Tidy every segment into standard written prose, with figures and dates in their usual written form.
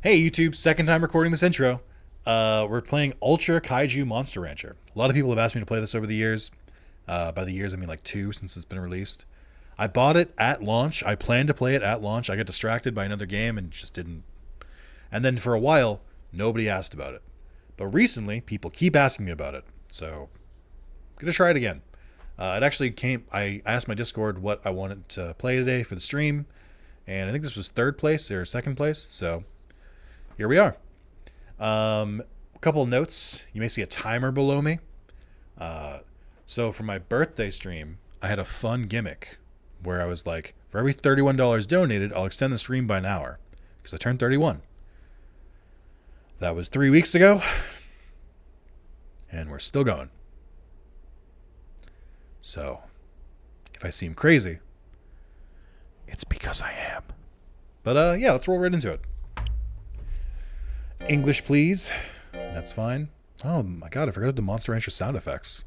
Hey YouTube, second time recording this intro. We're playing Ultra Kaiju Monster Rancher. A lot of people have asked me to play this over the years. By the years, I mean like 2 since it's been released. I bought it at launch. I planned to play it at launch. I got distracted by another game and just didn't. And then for a while, nobody asked about it. But recently, people keep asking me about it. So, I'm going to try it again. It actually came. I asked my Discord what I wanted to play today for the stream. And I think this was third place or second place. So, here we are. A couple of notes. You may see a timer below me. So for my birthday stream, I had a fun gimmick where I was like, for every $31 donated, I'll extend the stream by an hour because I turned 31. That was 3 weeks ago, and we're still going. So, if I seem crazy, it's because I am. But yeah, let's roll right into it. English, please. That's fine. Oh my god, I forgot the Monster Rancher sound effects.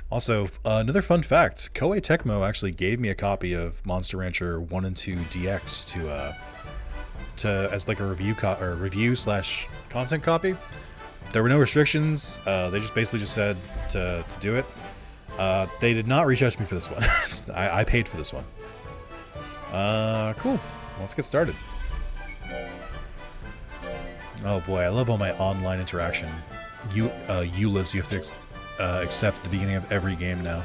Also, another fun fact. Koei Tecmo actually gave me a copy of Monster Rancher 1 and 2 DX to as like a review slash content copy. There were no restrictions. They just basically said to do it. They did not reach out to me for this one. I paid for this one. Cool. Let's get started. Oh boy, I love all my online interaction. EULAs you have to accept at the beginning of every game now.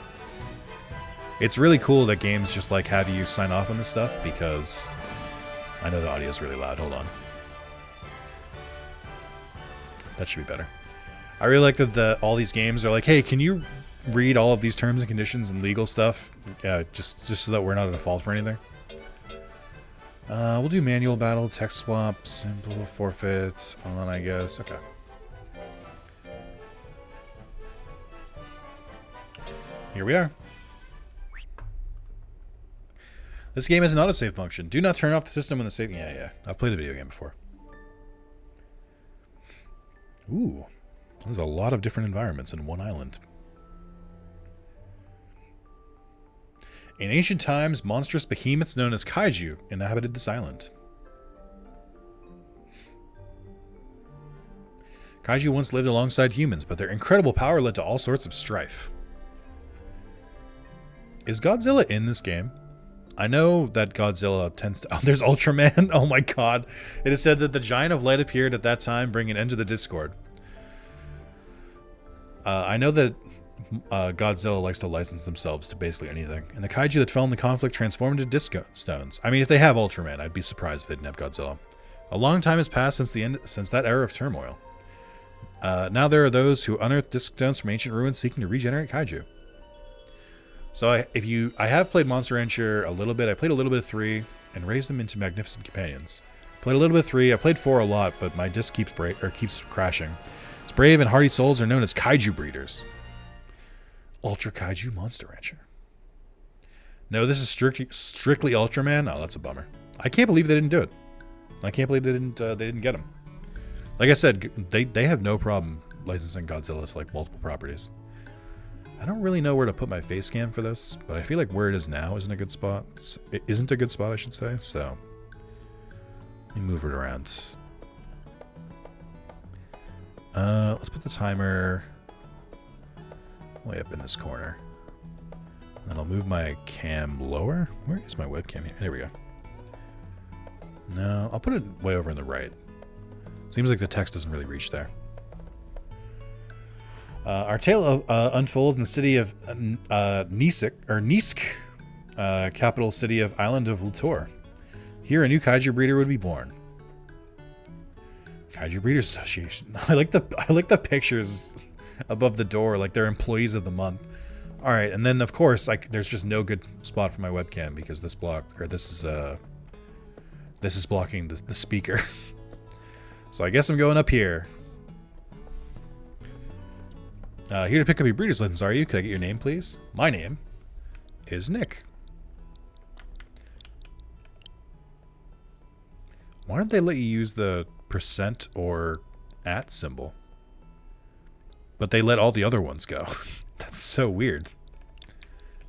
It's really cool that games just like have you sign off on this stuff because I know the audio is really loud. Hold on. That should be better. I really like that all these games are like, hey, can you read all of these terms and conditions and legal stuff? Just so that we're not at a fault for anything. We'll do manual battle, text swap, simple forfeits, on I guess. Okay. Here we are. This game has an autosave function. Do not turn off the system when the save... Yeah. I've played a video game before. Ooh. There's a lot of different environments in one island. In ancient times, monstrous behemoths known as Kaiju inhabited this island. Kaiju once lived alongside humans, but their incredible power led to all sorts of strife. Is Godzilla in this game? I know that Godzilla tends to... Oh, there's Ultraman. Oh my god. It is said that the Giant of Light appeared at that time, bringing an end to the Discord. I know that Godzilla likes to license themselves to basically anything. And the kaiju that fell in the conflict transformed into disco stones. I mean, if they have Ultraman, I'd be surprised if they didn't have Godzilla. A long time has passed since that era of turmoil. Now there are those who unearth disc stones from ancient ruins seeking to regenerate kaiju. So I have played Monster Rancher a little bit. I played a little bit of 3 and raised them into magnificent companions. Played a little bit of 3. I played 4 a lot, but my disc keeps crashing. Its brave and hardy souls are known as kaiju breeders. Ultra Kaiju Monster Rancher. No, this is strictly Ultraman. Oh, that's a bummer. I can't believe they didn't do it. I can't believe they didn't get him. Like I said, they have no problem licensing Godzilla to like multiple properties. I don't really know where to put my face cam for this, but I feel like where it is now isn't a good spot. It isn't a good spot, I should say. So let me move it around. Let's put the timer way up in this corner. And then I'll move my cam lower. Where is my webcam here? There we go. No, I'll put it way over on the right. Seems like the text doesn't really reach there. Our tale unfolds in the city of Nisk, capital city of island of Lutor. Here, a new kaiju breeder would be born. Kaiju Breeders Association. I like the pictures above the door, like they're employees of the month. All right, and then of course, there's just no good spot for my webcam because this is blocking the speaker. So I guess I'm going up here. Here to pick up your breeder's license, are you? Could I get your name, please? My name is Nick. Why don't they let you use the % or @ symbol? But they let all the other ones go. That's so weird.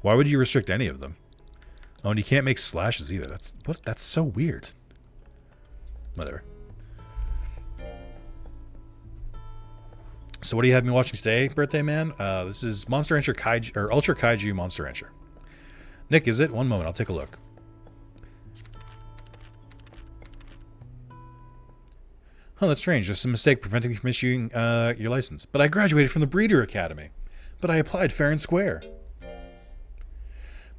Why would you restrict any of them? Oh, and you can't make slashes either. That's so weird. Whatever. So what do you have me watching today, birthday man? This is Monster Rancher Kaiju, or Ultra Kaiju Monster Rancher. Nick, is it? One moment, I'll take a look. Oh, that's strange. There's some mistake preventing me from issuing your license. But I graduated from the Breeder Academy. But I applied fair and square.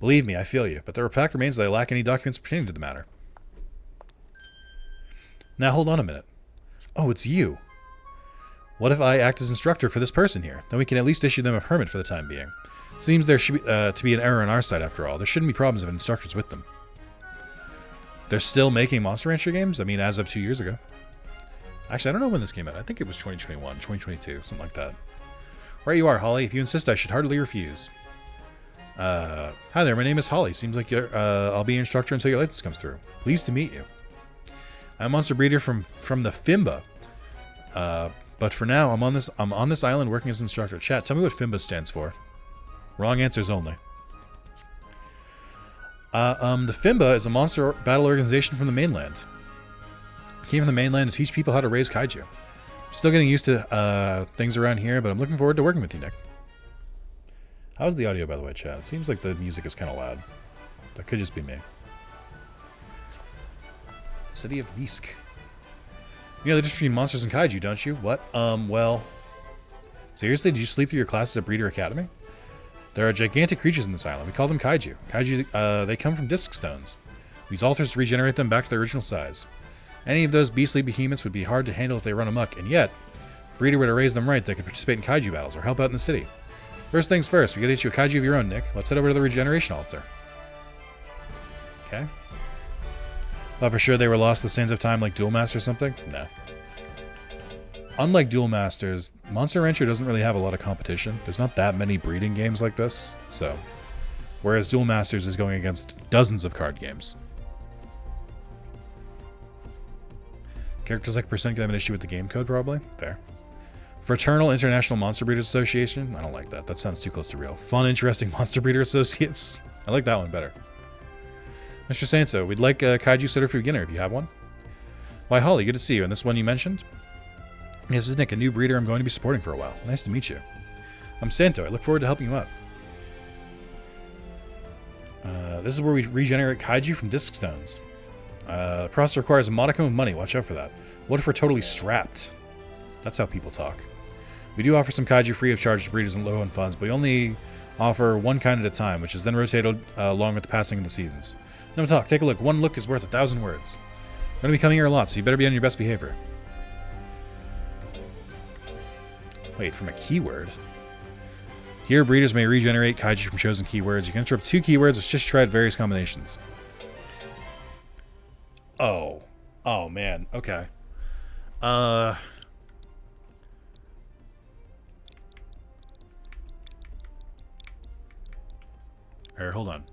Believe me, I feel you. But the fact remains that I lack any documents pertaining to the matter. Now, hold on a minute. Oh, it's you. What if I act as instructor for this person here? Then we can at least issue them a permit for the time being. Seems there should be, to be an error on our side after all. There shouldn't be problems if instructors with them. They're still making Monster Rancher games? I mean, as of 2 years ago. Actually, I don't know when this came out. I think it was 2021, 2022, something like that. Right you are, Holly. If you insist, I should hardly refuse. Hi there, my name is Holly. Seems like I'll be your instructor until your license comes through. Pleased to meet you. I'm a monster breeder from the Fimba. But for now, I'm on this island working as an instructor. Chat, tell me what Fimba stands for. Wrong answers only. The Fimba is a monster battle organization from the mainland. Came from the mainland to teach people how to raise kaiju. I'm still getting used to things around here, but I'm looking forward to working with you, Nick. How's the audio, by the way, chat? It seems like the music is kind of loud. That could just be me. City of Nisk. You know the difference between monsters and kaiju, don't you? What? Well... Seriously, did you sleep through your classes at Breeder Academy? There are gigantic creatures in this island. We call them kaiju. Kaiju, they come from disc stones. We use altars to regenerate them back to their original size. Any of those beastly behemoths would be hard to handle if they run amok, and yet, Breeder were to raise them right, they could participate in kaiju battles or help out in the city. First things first, we gotta get you a kaiju of your own, Nick. Let's head over to the regeneration altar. Okay. Thought for sure they were lost to the sands of time like Duel Master or something? No. Unlike Duel Masters, Monster Rancher doesn't really have a lot of competition. There's not that many breeding games like this, so. Whereas Duel Masters is going against dozens of card games. Characters like Percent could have an issue with the game code, probably. Fair. Fraternal International Monster Breeders Association? I don't like that. That sounds too close to real. Fun, interesting Monster Breeder Associates? I like that one better. Mr. Sanso, we'd like a Kaiju sitter for beginner if you have one. Why, Holly, good to see you. And this one you mentioned? Yes, this is Nick, a new breeder I'm going to be supporting for a while. Nice to meet you. I'm Santo. I look forward to helping you out. This is where we regenerate Kaiju from disc stones. The process requires a modicum of money. Watch out for that. What if we're totally strapped? That's how people talk. We do offer some Kaiju free of charge to breeders and low on funds, but we only offer one kind at a time, which is then rotated along with the passing of the seasons. No talk. Take a look. One look is worth 1,000 words. I'm going to be coming here a lot, so you better be on your best behavior. Wait, from a keyword? Here, breeders may regenerate Kaiju from chosen keywords. You can enter up 2 keywords. Let's just try various combinations. Oh. Oh, man. Okay. Alright, hold on.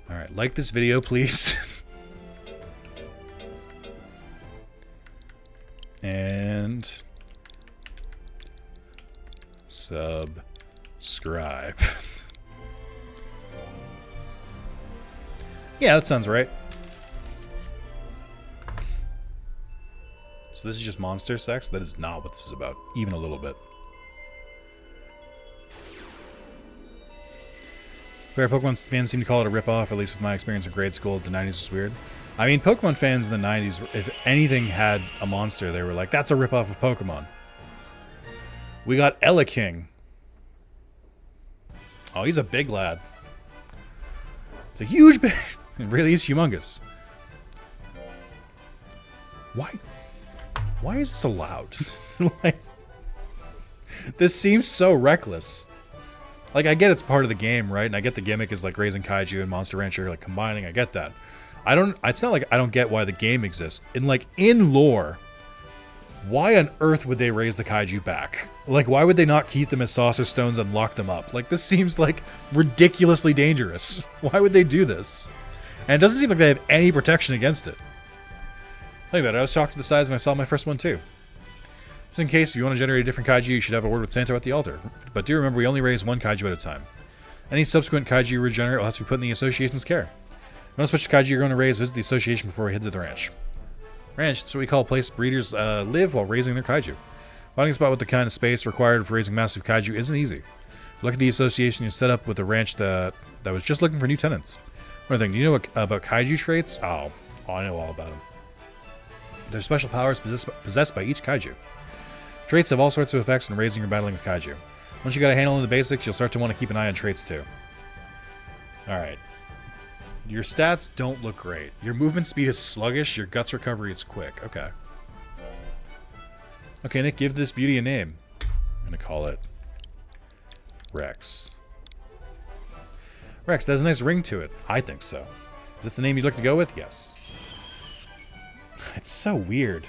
Alright, like this video, please. And subscribe. Yeah, that sounds right. So this is just monster sex? That is not what this is about, even a little bit. Fair Pokemon fans seem to call it a ripoff, at least with my experience in grade school. The 90s was weird. I mean, Pokemon fans in the 90s, if anything had a monster, they were like, that's a ripoff of Pokemon. We got King. Oh, he's a big lad. It's a huge bag. It really is humongous. Why is this allowed? Like, this seems so reckless. Like, I get it's part of the game, right? And I get the gimmick is like raising Kaiju and Monster Rancher, like combining. I get that. It's not like I don't get why the game exists. In lore, why on earth would they raise the Kaiju back? Like, why would they not keep them as Saucer Stones and lock them up? Like, this seems like ridiculously dangerous. Why would they do this? And it doesn't seem like they have any protection against it. Think about it, I was shocked at the size when I saw my first one too. Just in case, if you want to generate a different kaiju, you should have a word with Santo at the altar. But do remember, we only raise one kaiju at a time. Any subsequent kaiju you regenerate will have to be put in the association's care. If you want to switch the kaiju you're going to raise, visit the association before we head to the ranch. Ranch, that's what we call a place breeders live while raising their kaiju. Finding a spot with the kind of space required for raising massive kaiju isn't easy. Look at the association you set up with a ranch that was just looking for new tenants. One thing, do you know about kaiju traits? Oh, I know all about them. They're special powers possessed by each kaiju. Traits have all sorts of effects when raising or battling with kaiju. Once you got a handle on the basics, you'll start to want to keep an eye on traits too. Alright. Your stats don't look great. Your movement speed is sluggish, your guts recovery is quick. Okay. Okay, Nick, give this beauty a name. I'm gonna call it Rex. Rex, that has a nice ring to it. I think so. Is this the name you'd like to go with? Yes. It's so weird.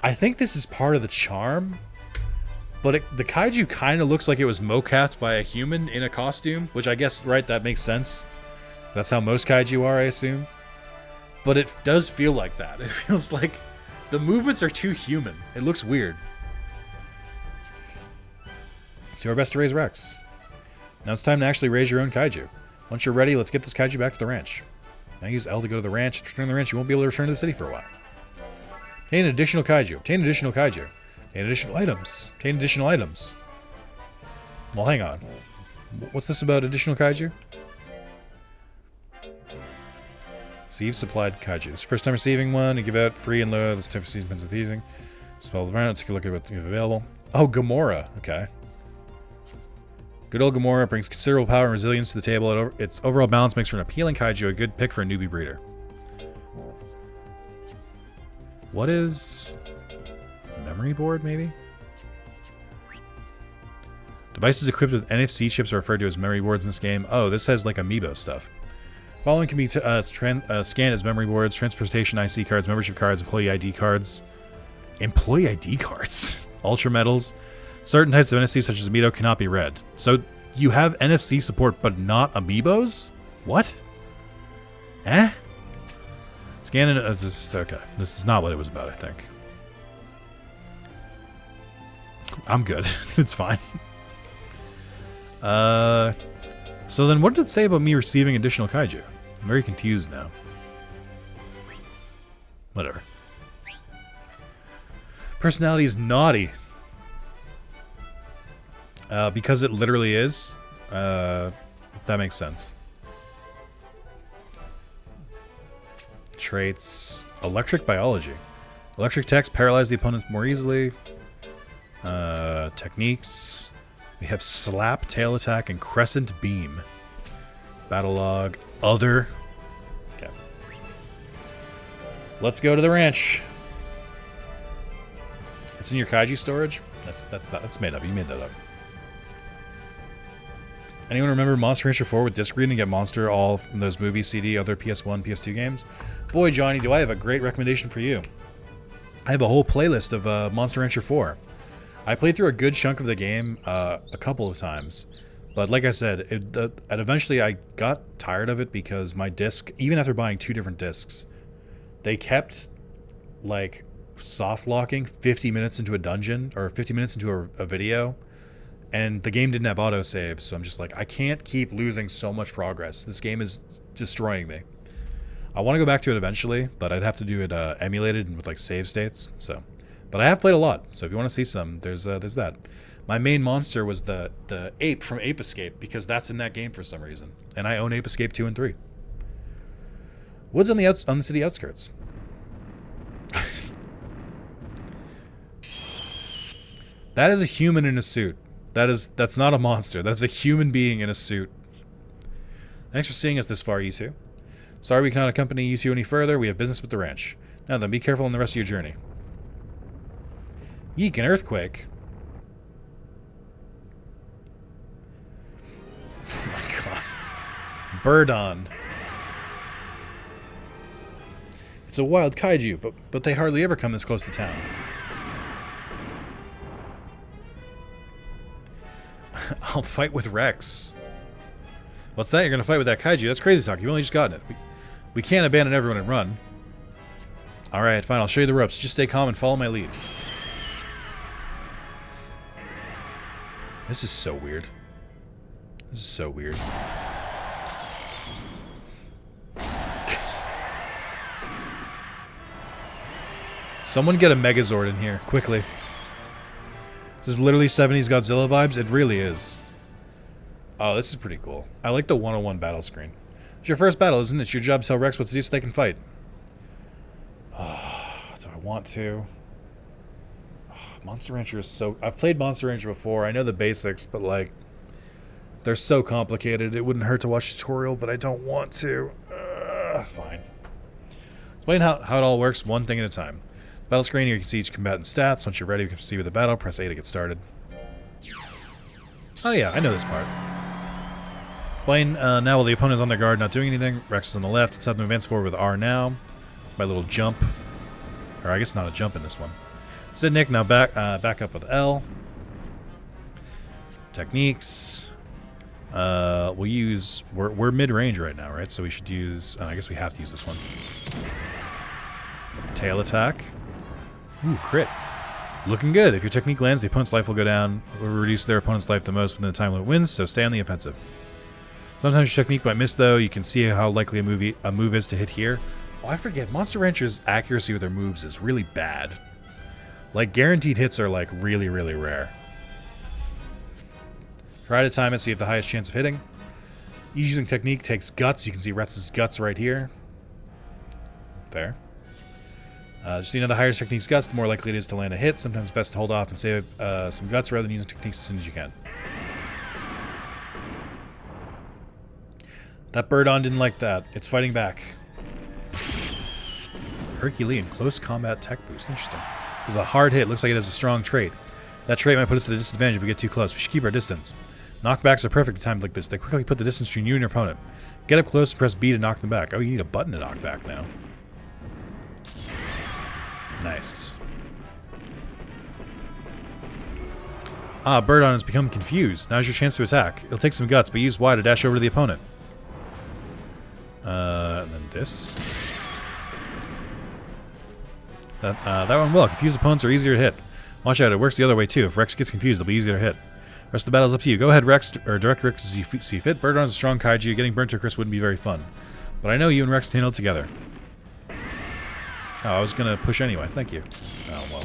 I think this is part of the charm, but the kaiju kind of looks like it was mocaped by a human in a costume, which I guess, right, that makes sense. That's how most kaiju are, I assume. But it does feel like that. It feels like the movements are too human. It looks weird. Let's do our best to raise Rex. Now it's time to actually raise your own kaiju. Once you're ready, let's get this kaiju back to the ranch. Now use L to go to the ranch. To return to the ranch, you won't be able to return to the city for a while. Obtain additional kaiju. Obtain additional kaiju. Obtain additional items. Obtain additional items. Well, hang on. What's this about additional kaiju? Receive supplied kaiju. This is the first time receiving one. You give out free and low. This type of season depends with using. Spell the round. Take a look at what you have available. Oh, Gamora. Okay. Good old Gamora brings considerable power and resilience to the table. Its overall balance makes for an appealing kaiju, a good pick for a newbie breeder. What is... memory board, maybe? Devices equipped with NFC chips are referred to as memory boards in this game. Oh, this has like amiibo stuff. Following can be scanned as memory boards, transportation IC cards, membership cards, employee ID cards. Employee ID cards? Ultra medals. Certain types of NFC such as amiibo cannot be read. So you have NFC support but not amiibos? What? Eh? Scan it. Okay. This is not what it was about, I think. I'm good. It's fine. So then what did it say about me receiving additional kaiju? I'm very confused now. Whatever. Personality is naughty. Because it literally is. That makes sense. Traits. Electric biology. Electric attacks paralyze the opponent more easily. Techniques. We have slap, tail attack, and crescent beam. Battle log. Other. Okay. Let's go to the ranch. It's in your kaiju storage? That's made up. You made that up. Anyone remember Monster Rancher 4 with disc reading and get Monster all from those movies, CD, other PS1, PS2 games? Boy, Johnny, do I have a great recommendation for you. I have a whole playlist of Monster Rancher 4. I played through a good chunk of the game a couple of times. But like I said, eventually I got tired of it because my disc, even after buying 2 different discs, they kept, like, soft locking 50 minutes into a dungeon, or 50 minutes into a video. And the game didn't have autosave, so I'm just like, I can't keep losing so much progress. This game is destroying me. I want to go back to it eventually, but I'd have to do it emulated and with like save states. So, but I have played a lot, so if you want to see some, there's that. My main monster was the ape from Ape Escape, because that's in that game for some reason, and I own Ape Escape 2 and 3. Woods on the city outskirts. That is a human in a suit. That's not a monster. That's a human being in a suit. Thanks for seeing us this far, you two. Sorry we cannot accompany you two any further. We have business with the ranch. Now then, be careful on the rest of your journey. Yeek, an earthquake. Oh my god. Birdon. It's a wild kaiju, but they hardly ever come this close to town. I'll fight with Rex. What's that? You're gonna fight with that kaiju? That's crazy talk. You've only just gotten it. We can't abandon everyone and run. Alright, fine. I'll show you the ropes. Just stay calm and follow my lead. This is so weird. This is so weird. Someone get a Megazord in here, quickly. This is literally 70s Godzilla vibes. It really is. Oh, this is pretty cool. I like the 101 battle screen. It's your first battle, isn't it? It's your job to tell Rex what to do so they can fight. Oh, do I want to? Oh, Monster Rancher is so... I've played Monster Rancher before. I know the basics, but like... They're so complicated. It wouldn't hurt to watch a tutorial, but I don't want to. Fine. Explain how it all works one thing at a time. Battle screen, here you can see each combatant's stats. Once you're ready, you can proceed with the battle. Press A to get started. Oh yeah, I know this part. Explain, now while the opponent is on their guard, not doing anything. Rex is on the left. It's time to advance forward with R now. It's my little jump. Or I guess not a jump in this one. Sid Nick, now back up with L. Techniques. We'll use... We're mid-range right now, right? So we should use... I guess we have to use this one. Tail attack. Ooh, crit. Looking good. If your technique lands, the opponent's life will go down. Will reduce their opponent's life the most within the time limit wins, so stay on the offensive. Sometimes your technique might miss, though. You can see how likely a move is to hit here. Oh, I forget. Monster Rancher's accuracy with their moves is really bad. Like, guaranteed hits are, like, really, really rare. Try to time it so you have the highest chance of hitting. Each using technique takes guts. You can see Rex's guts right here. There. Just so you know, the higher technique's guts, the more likely it is to land a hit. Sometimes it's best to hold off and save some guts rather than using techniques as soon as you can. That bird-on didn't like that. It's fighting back. Herculean close combat tech boost. Interesting. This is a hard hit. Looks like it has a strong trait. That trait might put us at a disadvantage if we get too close. We should keep our distance. Knockbacks are perfect at times like this. They quickly put the distance between you and your opponent. Get up close and press B to knock them back. Oh, you need a button to knock back now. Nice. Ah, Birdon has become confused. Now's your chance to attack. It'll take some guts, but use Y to dash over to the opponent. And then this. That one will. Confused opponents are easier to hit. Watch out, it works the other way too. If Rex gets confused, it'll be easier to hit. Rest of the battle's up to you. Go ahead, Rex, or direct Rex as you see fit. Birdon is a strong kaiju. Getting burnt to Chris wouldn't be very fun. But I know you and Rex can handle it together. Oh, I was gonna push anyway. Thank you. Oh, well.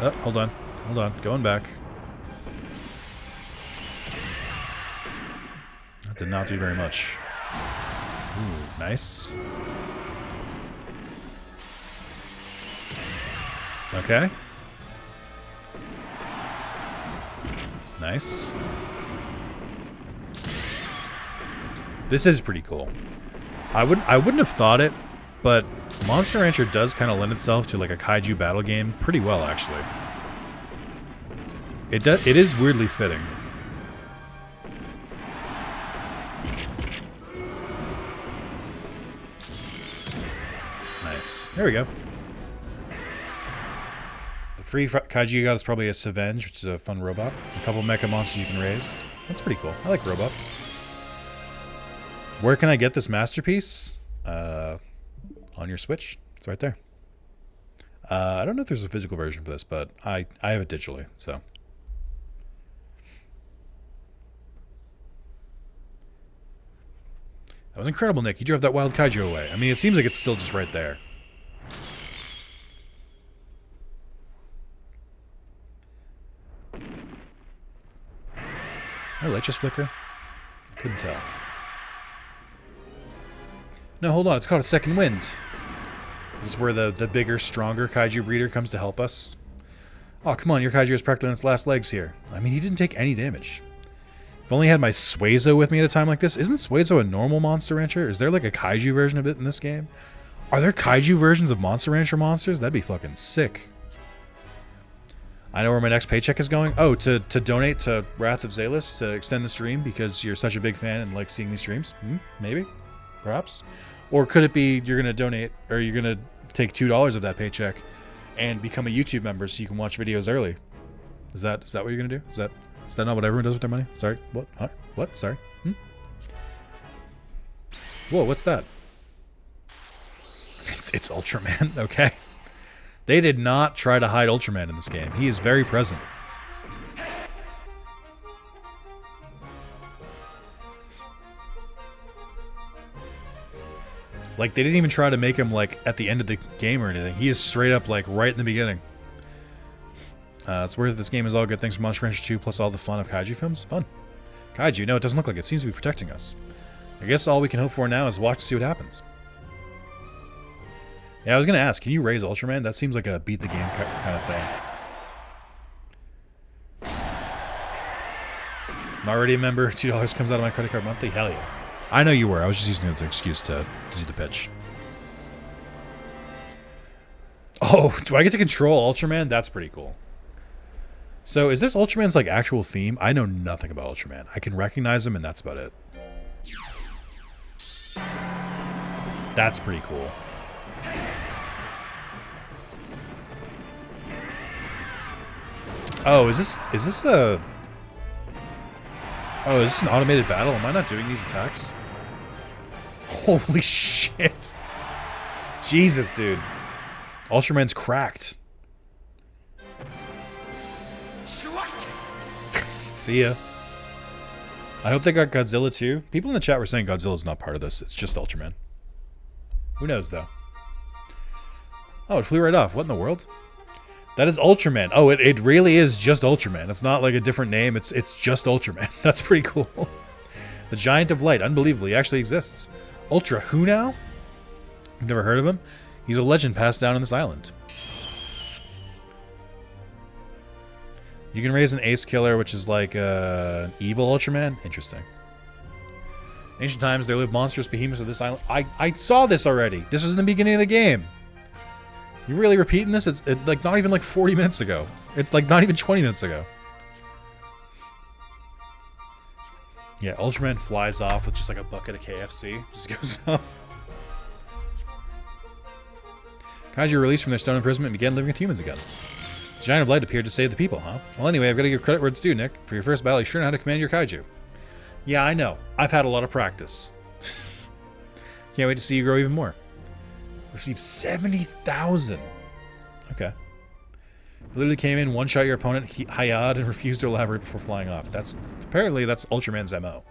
Oh, hold on. Hold on. Going back. That did not do very much. Ooh, nice. Okay. Nice. This is pretty cool. I wouldn't have thought it, but Monster Rancher does kind of lend itself to like a kaiju battle game pretty well, actually. It is weirdly fitting. Nice. There we go. The free kaiju you got is probably a Savenge, which is a fun robot. A couple mecha monsters you can raise. That's pretty cool. I like robots. Where can I get this masterpiece? On your Switch. It's right there. I don't know if there's a physical version for this, but I have it digitally, so. That was incredible, Nick. You drove that wild kaiju away. I mean, it seems like it's still just right there. Did light just flicker? I couldn't tell. No, hold on. It's called a second wind. This is where the bigger, stronger kaiju breeder comes to help us. Oh, come on. Your kaiju is practically on its last legs here. I mean, he didn't take any damage. If only I had my Suezo with me at a time like this. Isn't Suezo a normal Monster Rancher? Is there like a kaiju version of it in this game? Are there kaiju versions of Monster Rancher monsters? That'd be fucking sick. I know where my next paycheck is going. Oh, to donate to Wrath of Zalis to extend the stream because you're such a big fan and like seeing these streams? Maybe. Perhaps. Or could it be you're going to donate, or you're going to take $2 of that paycheck and become a YouTube member so you can watch videos early? Is that what you're going to do? Is that Is that not what everyone does with their money? Sorry, what? Huh? What? Sorry. Whoa, what's that? It's Ultraman, okay. They did not try to hide Ultraman in this game. He is very present. Like, they didn't even try to make him, like, at the end of the game or anything. He is straight up, like, right in the beginning. It's worth it. This game is all good things from Monster Rancher 2 plus all the fun of Kaiju films. Fun. Kaiju, no, it doesn't look like it. It seems to be protecting us. I guess all we can hope for now is watch to see what happens. Yeah, I was going to ask, can you raise Ultraman? That seems like a beat the game kind of thing. I'm already a member. $2 comes out of my credit card monthly. Hell yeah. I know you were. I was just using it as an excuse to do the pitch. Oh, do I get to control Ultraman? That's pretty cool. So is this Ultraman's like actual theme? I know nothing about Ultraman. I can recognize him and that's about it. That's pretty cool. Oh, is this a... Oh, is this an automated battle? Am I not doing these attacks? Holy shit. Jesus, dude. Ultraman's cracked. See ya. I hope they got Godzilla too. People in the chat were saying Godzilla's not part of this. It's just Ultraman. Who knows, though? Oh, it flew right off. What in the world? That is Ultraman. Oh, it really is just Ultraman. It's not like a different name. It's just Ultraman. That's pretty cool. The Giant of Light. Unbelievable. He actually exists. Ultra who now? I've never heard of him. He's a legend passed down on this island. You can raise an ace killer, which is like an evil Ultraman. Interesting. In ancient times, there lived monstrous behemoths of this island. I saw this already. This was in the beginning of the game. You really repeating this? It's like not even like 40 minutes ago. It's like not even 20 minutes ago. Yeah, Ultraman flies off with just like a bucket of KFC. Just goes up. Kaiju were released from their stone imprisonment and began living with humans again. The Giant of Light appeared to save the people, huh? Well, anyway, I've got to give credit where it's due, Nick. For your first battle, you sure know how to command your Kaiju. Yeah, I know. I've had a lot of practice. Can't wait to see you grow even more. Received 70,000. Okay. You literally came in, one-shot your opponent, Hayad, and refused to elaborate before flying off. Apparently that's Ultraman's MO.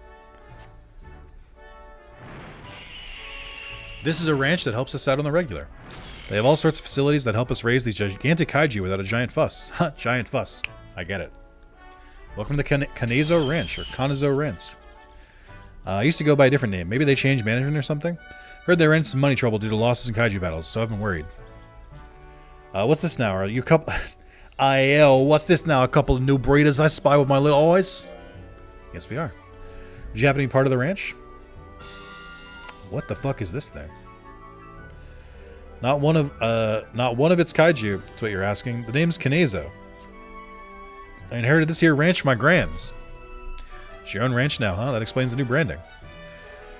This is a ranch that helps us out on the regular. They have all sorts of facilities that help us raise these gigantic kaiju without a giant fuss. Ha, giant fuss. I get it. Welcome to the Kanezo Ranch, or Kanazo Ranch. I used to go by a different name. Maybe they changed management or something? Heard they ran into some money trouble due to losses in kaiju battles, so I've been worried. What's this now? Are you a couple... what's this now? A couple of new breeders I spy with my little eyes? Yes, we are. Did you happen to be part of the ranch? What the fuck is this thing? Not one of its kaiju, that's what you're asking. The name's Kanezo. I inherited this here ranch from my grams. It's your own ranch now, huh? That explains the new branding.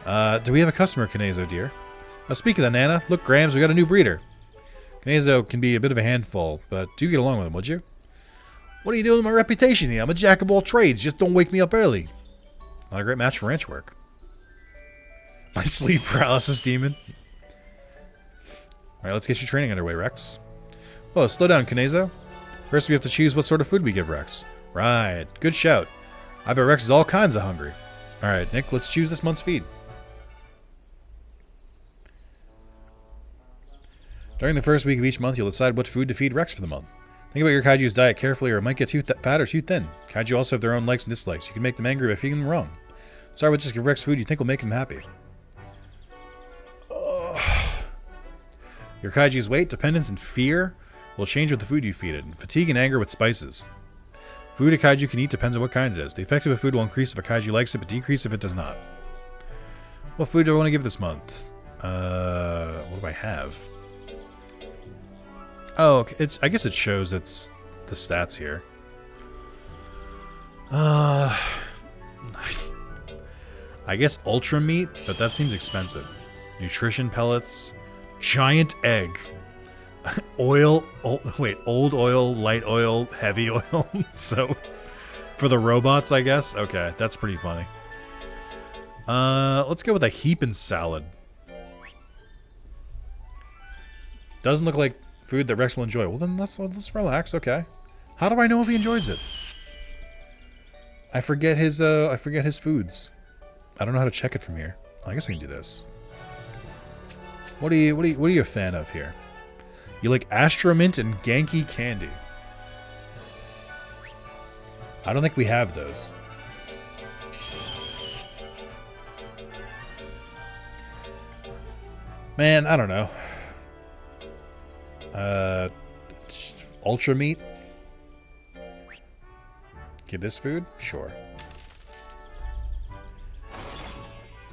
Do we have a customer, Kanezo, dear? Speak of that, Nana. Look, Grams, we got a new breeder. Kanezo can be a bit of a handful, but do get along with him, would you? What are you doing with my reputation here? I'm a jack of all trades. Just don't wake me up early. Not a great match for ranch work. My sleep paralysis demon. Alright, let's get your training underway, Rex. Whoa, slow down, Kanezo. First we have to choose what sort of food we give Rex. Right, good shout. I bet Rex is all kinds of hungry. Alright, Nick, let's choose this month's feed. During the first week of each month, you'll decide what food to feed Rex for the month. Think about your Kaiju's diet carefully or it might get too fat or too thin. Kaiju also have their own likes and dislikes. You can make them angry by feeding them wrong. Start with just give Rex food you think will make him happy. Your Kaiju's weight, dependence, and fear will change with the food you feed it, and fatigue and anger with spices. Food a Kaiju can eat depends on what kind it is. The effect of a food will increase if a Kaiju likes it, but decrease if it does not. What food do I want to give this month? What do I have? Oh, I guess it shows the stats here. I guess ultra meat, but that seems expensive. Nutrition pellets, giant egg, old oil, light oil, heavy oil. So For the robots, I guess? Okay, that's pretty funny. Let's go with a heapin' salad. Doesn't look like food that Rex will enjoy. Well, then let's relax, okay. How do I know if he enjoys it? I forget his foods. I don't know how to check it from here. I guess I can do this. What are you a fan of here? You like Astromint and Genki candy. I don't think we have those. Man, I don't know. Ultra meat? Give this food? Sure.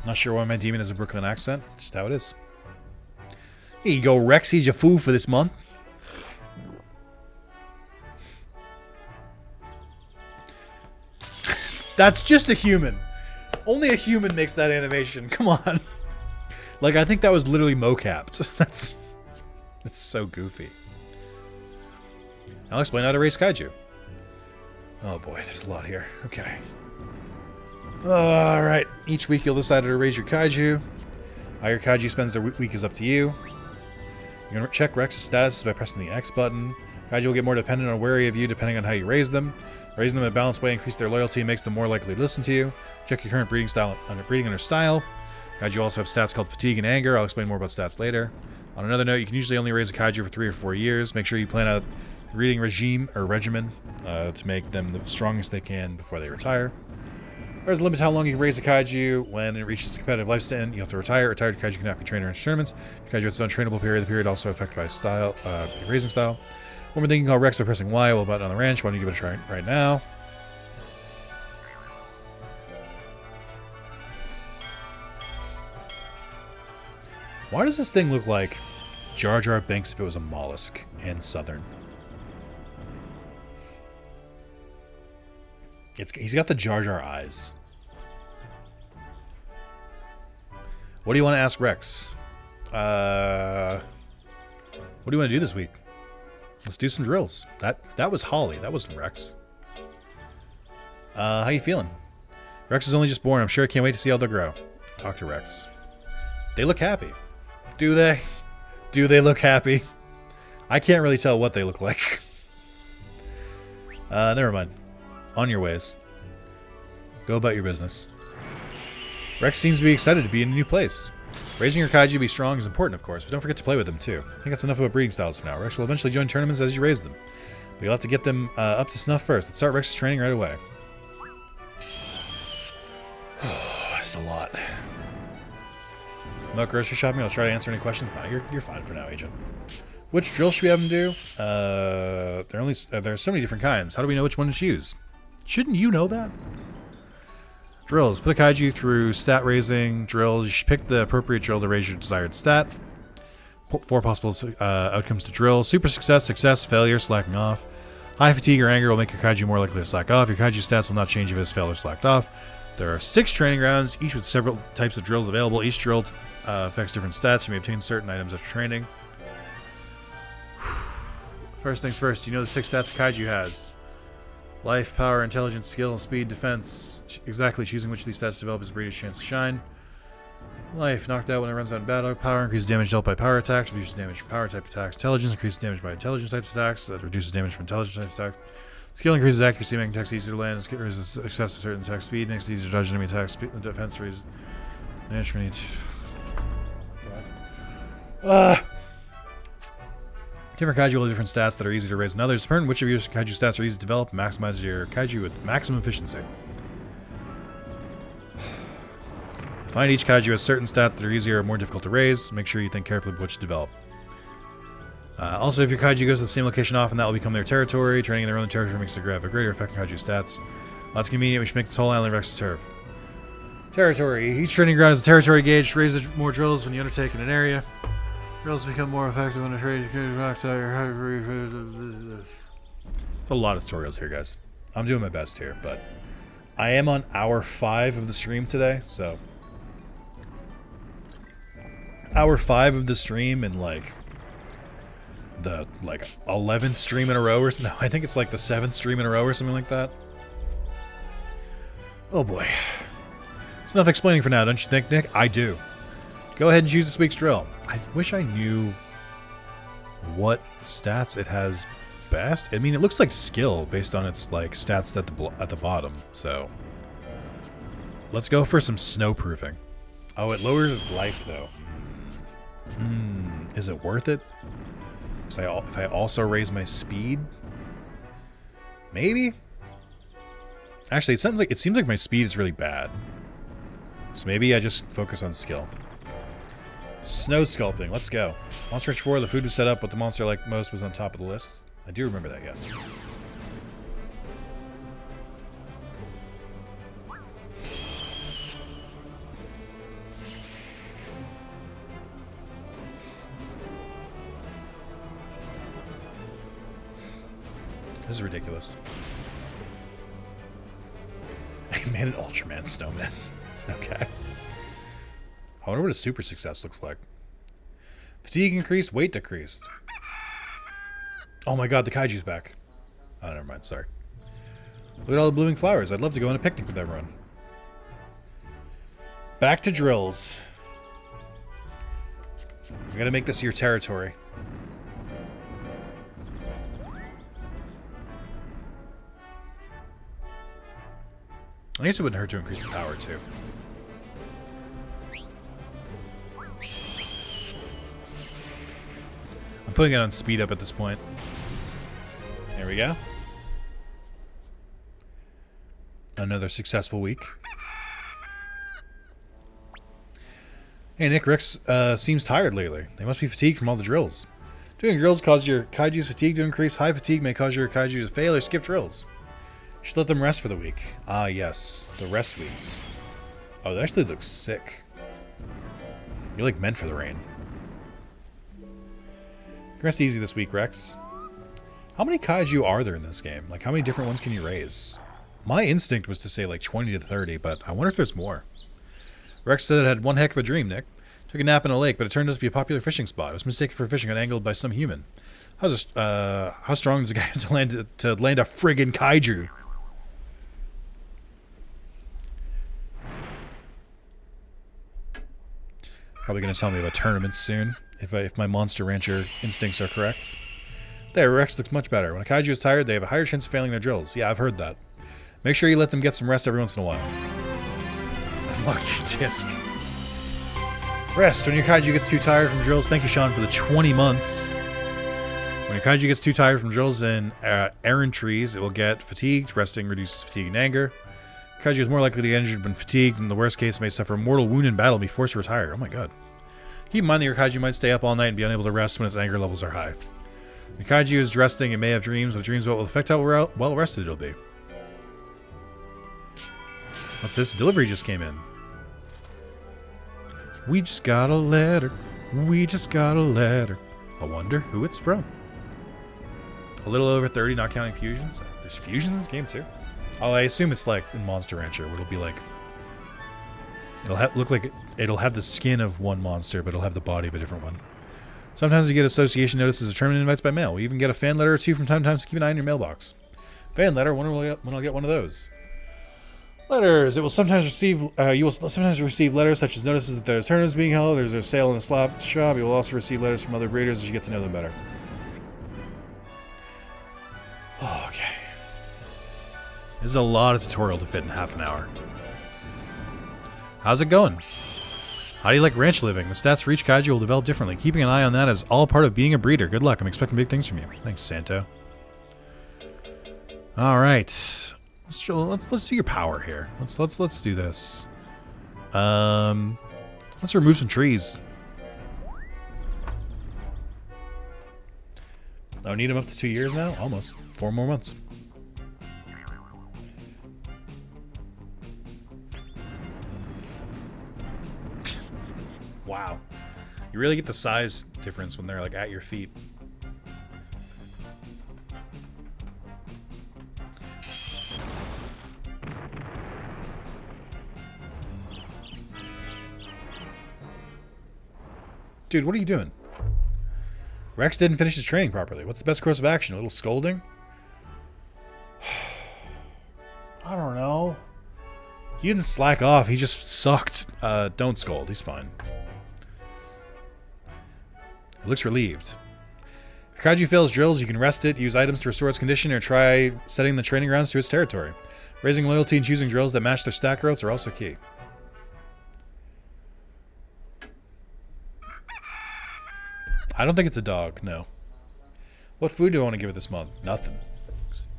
Not sure why my demon has a Brooklyn accent. Just how it is. Here you go, Rex. Here's your food for this month. That's just a human. Only a human makes that animation. Come on. Like, I think that was literally mocapped. That's so goofy. I'll explain how to raise Kaiju. Oh boy, there's a lot here. Okay. Alright. Each week you'll decide to raise your Kaiju. How your Kaiju spends their week is up to you. You're going to check Rex's status by pressing the X button. Kaiju will get more dependent or wary of you depending on how you raise them. Raising them in a balanced way increases their loyalty and makes them more likely to listen to you. Check your current breeding under style. Kaiju also have stats called fatigue and anger. I'll explain more about stats later. On another note, you can usually only raise a Kaiju for 3 or 4 years. Make sure you plan a breeding regimen to make them the strongest they can before they retire. There's a limit to how long you can raise a Kaiju. When it reaches a competitive lifespan, you have to retire. Retired Kaiju cannot be trained or in tournaments. Kaiju has its own trainable period. The period also affected by style, raising style. One more thing, you can call Rex by pressing Y while button on the ranch. Why don't you give it a try right now? Why does this thing look like Jar Jar Binks if it was a mollusk and southern? He's got the Jar Jar eyes. What do you want to ask Rex? What do you want to do this week? Let's do some drills. That was Holly. That wasn't Rex. How you feeling? Rex was only just born. I'm sure I can't wait to see how they'll grow. Talk to Rex. They look happy. Do they? Do they look happy? I can't really tell what they look like. Never mind. On your ways. Go about your business. Rex seems to be excited to be in a new place. Raising your Kaiju to be strong is important, of course, but don't forget to play with them, too. I think that's enough about breeding styles for now. Rex will eventually join tournaments as you raise them. But you'll have to get them up to snuff first. Let's start Rex's training right away. That's a lot. About grocery shopping, I'll try to answer any questions. No, you're fine for now, Agent. Which drill should we have him do? There are so many different kinds. How do we know which one to choose? Shouldn't you know that? Drills. Put a Kaiju through stat raising drills. You should pick the appropriate drill to raise your desired stat. 4 possible outcomes to drill. Super success, success, failure, slacking off. High fatigue or anger will make your Kaiju more likely to slack off. Your Kaiju stats will not change if it has failed or slacked off. There are 6 training rounds, each with several types of drills available. Each drill affects different stats. You may obtain certain items after training. First things first, you know the 6 stats a Kaiju has. Life, power, intelligence, skill, speed, defense. Exactly choosing which of these stats to develop is a breeder's chance to shine. Life, knocked out when it runs out in battle. Power, increases damage dealt by power attacks, reduces damage from power type attacks. Intelligence, increases damage by intelligence type attacks, that reduces damage from intelligence type attacks. Skill increases accuracy, making attacks easier to land. Skill increases success to certain attack speed, makes it easier to dodge enemy attacks. Defense raises damage from each. Different Kaiju will have different stats that are easy to raise than others. Determine which of your Kaiju stats are easy to develop and maximize your Kaiju with maximum efficiency. Find each Kaiju has certain stats that are easier or more difficult to raise. Make sure you think carefully about which to develop. Also, if your Kaiju goes to the same location often, that will become their territory. Training in their own territory makes it have a greater effect on Kaiju stats. That's convenient. We should make this whole island Rex's turf. Territory. Each training ground is a territory gauge. Raise more drills when you undertake in an area. Drills become more effective when a trade. A lot of tutorials here, guys. I'm doing my best here, but I am on hour 5 of the stream today, so hour 5 of the stream and the 11th stream in a row or no, I think it's like the 7th stream in a row or something like that. Oh boy. It's enough explaining for now, don't you think, Nick? I do. Go ahead and choose this week's drill. I wish I knew what stats it has best. I mean, it looks like skill based on its like stats at the bottom. So let's go for some snowproofing. Oh, it lowers its life though. Is it worth it? If I also raise my speed, maybe. Actually, it seems like my speed is really bad. So maybe I just focus on skill. Snow sculpting, let's go. Monster Rancher 4, the food was set up, but the monster I liked most was on top of the list. I do remember that, yes. This is ridiculous. I made an Ultraman snowman. Okay. I wonder what a super success looks like. Fatigue increased, weight decreased. Oh my god, the Kaiju's back. Oh, never mind, sorry. Look at all the blooming flowers. I'd love to go on a picnic with everyone. Back to drills. We gotta make this your territory. I guess it wouldn't hurt to increase the power, too. I'm putting it on speed up at this point. There we go. Another successful week. Hey, Nick, Rex seems tired lately. They must be fatigued from all the drills. Doing drills causes your Kaiju's fatigue to increase. High fatigue may cause your Kaiju to fail or skip drills. You should let them rest for the week. Ah, yes. The rest weeks. Oh, that actually looks sick. You're like meant for the rain. Rest easy this week, Rex. How many Kaiju are there in this game? Like, how many different ones can you raise? My instinct was to say like 20 to 30, but I wonder if there's more. Rex said it had one heck of a dream, Nick. Took a nap in a lake, but it turned out to be a popular fishing spot. It was mistaken for fishing and angled by some human. How strong does a guy have to land a friggin' Kaiju? Probably going to tell me about tournaments soon, if my Monster Rancher instincts are correct. There, Rex looks much better. When a Kaiju is tired, they have a higher chance of failing their drills. Yeah, I've heard that. Make sure you let them get some rest every once in a while. Unlock your disc. Rest. When your Kaiju gets too tired from drills, thank you, Sean, for the 20 months. When your Kaiju gets too tired from drills and errantries, it will get fatigued. Resting reduces fatigue and anger. Kaiju is more likely to get injured when fatigued, and in the worst case may suffer a mortal wound in battle and be forced to retire. Oh my god. Keep in mind that your Kaiju might stay up all night and be unable to rest when its anger levels are high. When the Kaiju is resting, it may have dreams. With dreams, what will affect how well rested it'll be. What's this? Delivery just came in. We just got a letter. We just got a letter. I wonder who it's from. A little over 30, not counting fusions. There's fusions in this game too. Oh, I assume it's like in Monster Rancher, where it'll be like... It'll have the skin of one monster, but it'll have the body of a different one. Sometimes you get association notices or tournament invites by mail. We even get a fan letter or two from time to time, so keep an eye on your mailbox. Fan letter, when I'll get one of those. Letters. It will sometimes receive. You will sometimes receive letters such as notices that there's tournaments being held. There's a sale in the shop. You will also receive letters from other breeders as you get to know them better. Oh, okay. This is a lot of tutorial to fit in half an hour. How's it going? How do you like ranch living? The stats for each Kaiju will develop differently. Keeping an eye on that is all part of being a breeder. Good luck. I'm expecting big things from you. Thanks, Santo. All right. Let's do your power here. Let's do this. Let's remove some trees. Oh, need them up to 2 years now? Almost. 4 more months. Wow. You really get the size difference when they're like at your feet. Dude, what are you doing? Rex didn't finish his training properly. What's the best course of action? A little scolding? I don't know. He didn't slack off. He just sucked. Don't scold. He's fine. It looks relieved. If Kaiju fails drills, you can rest it, use items to restore its condition, or try setting the training grounds to its territory. Raising loyalty and choosing drills that match their stat growths are also key. I don't think it's a dog, no. What food do I want to give it this month? Nothing.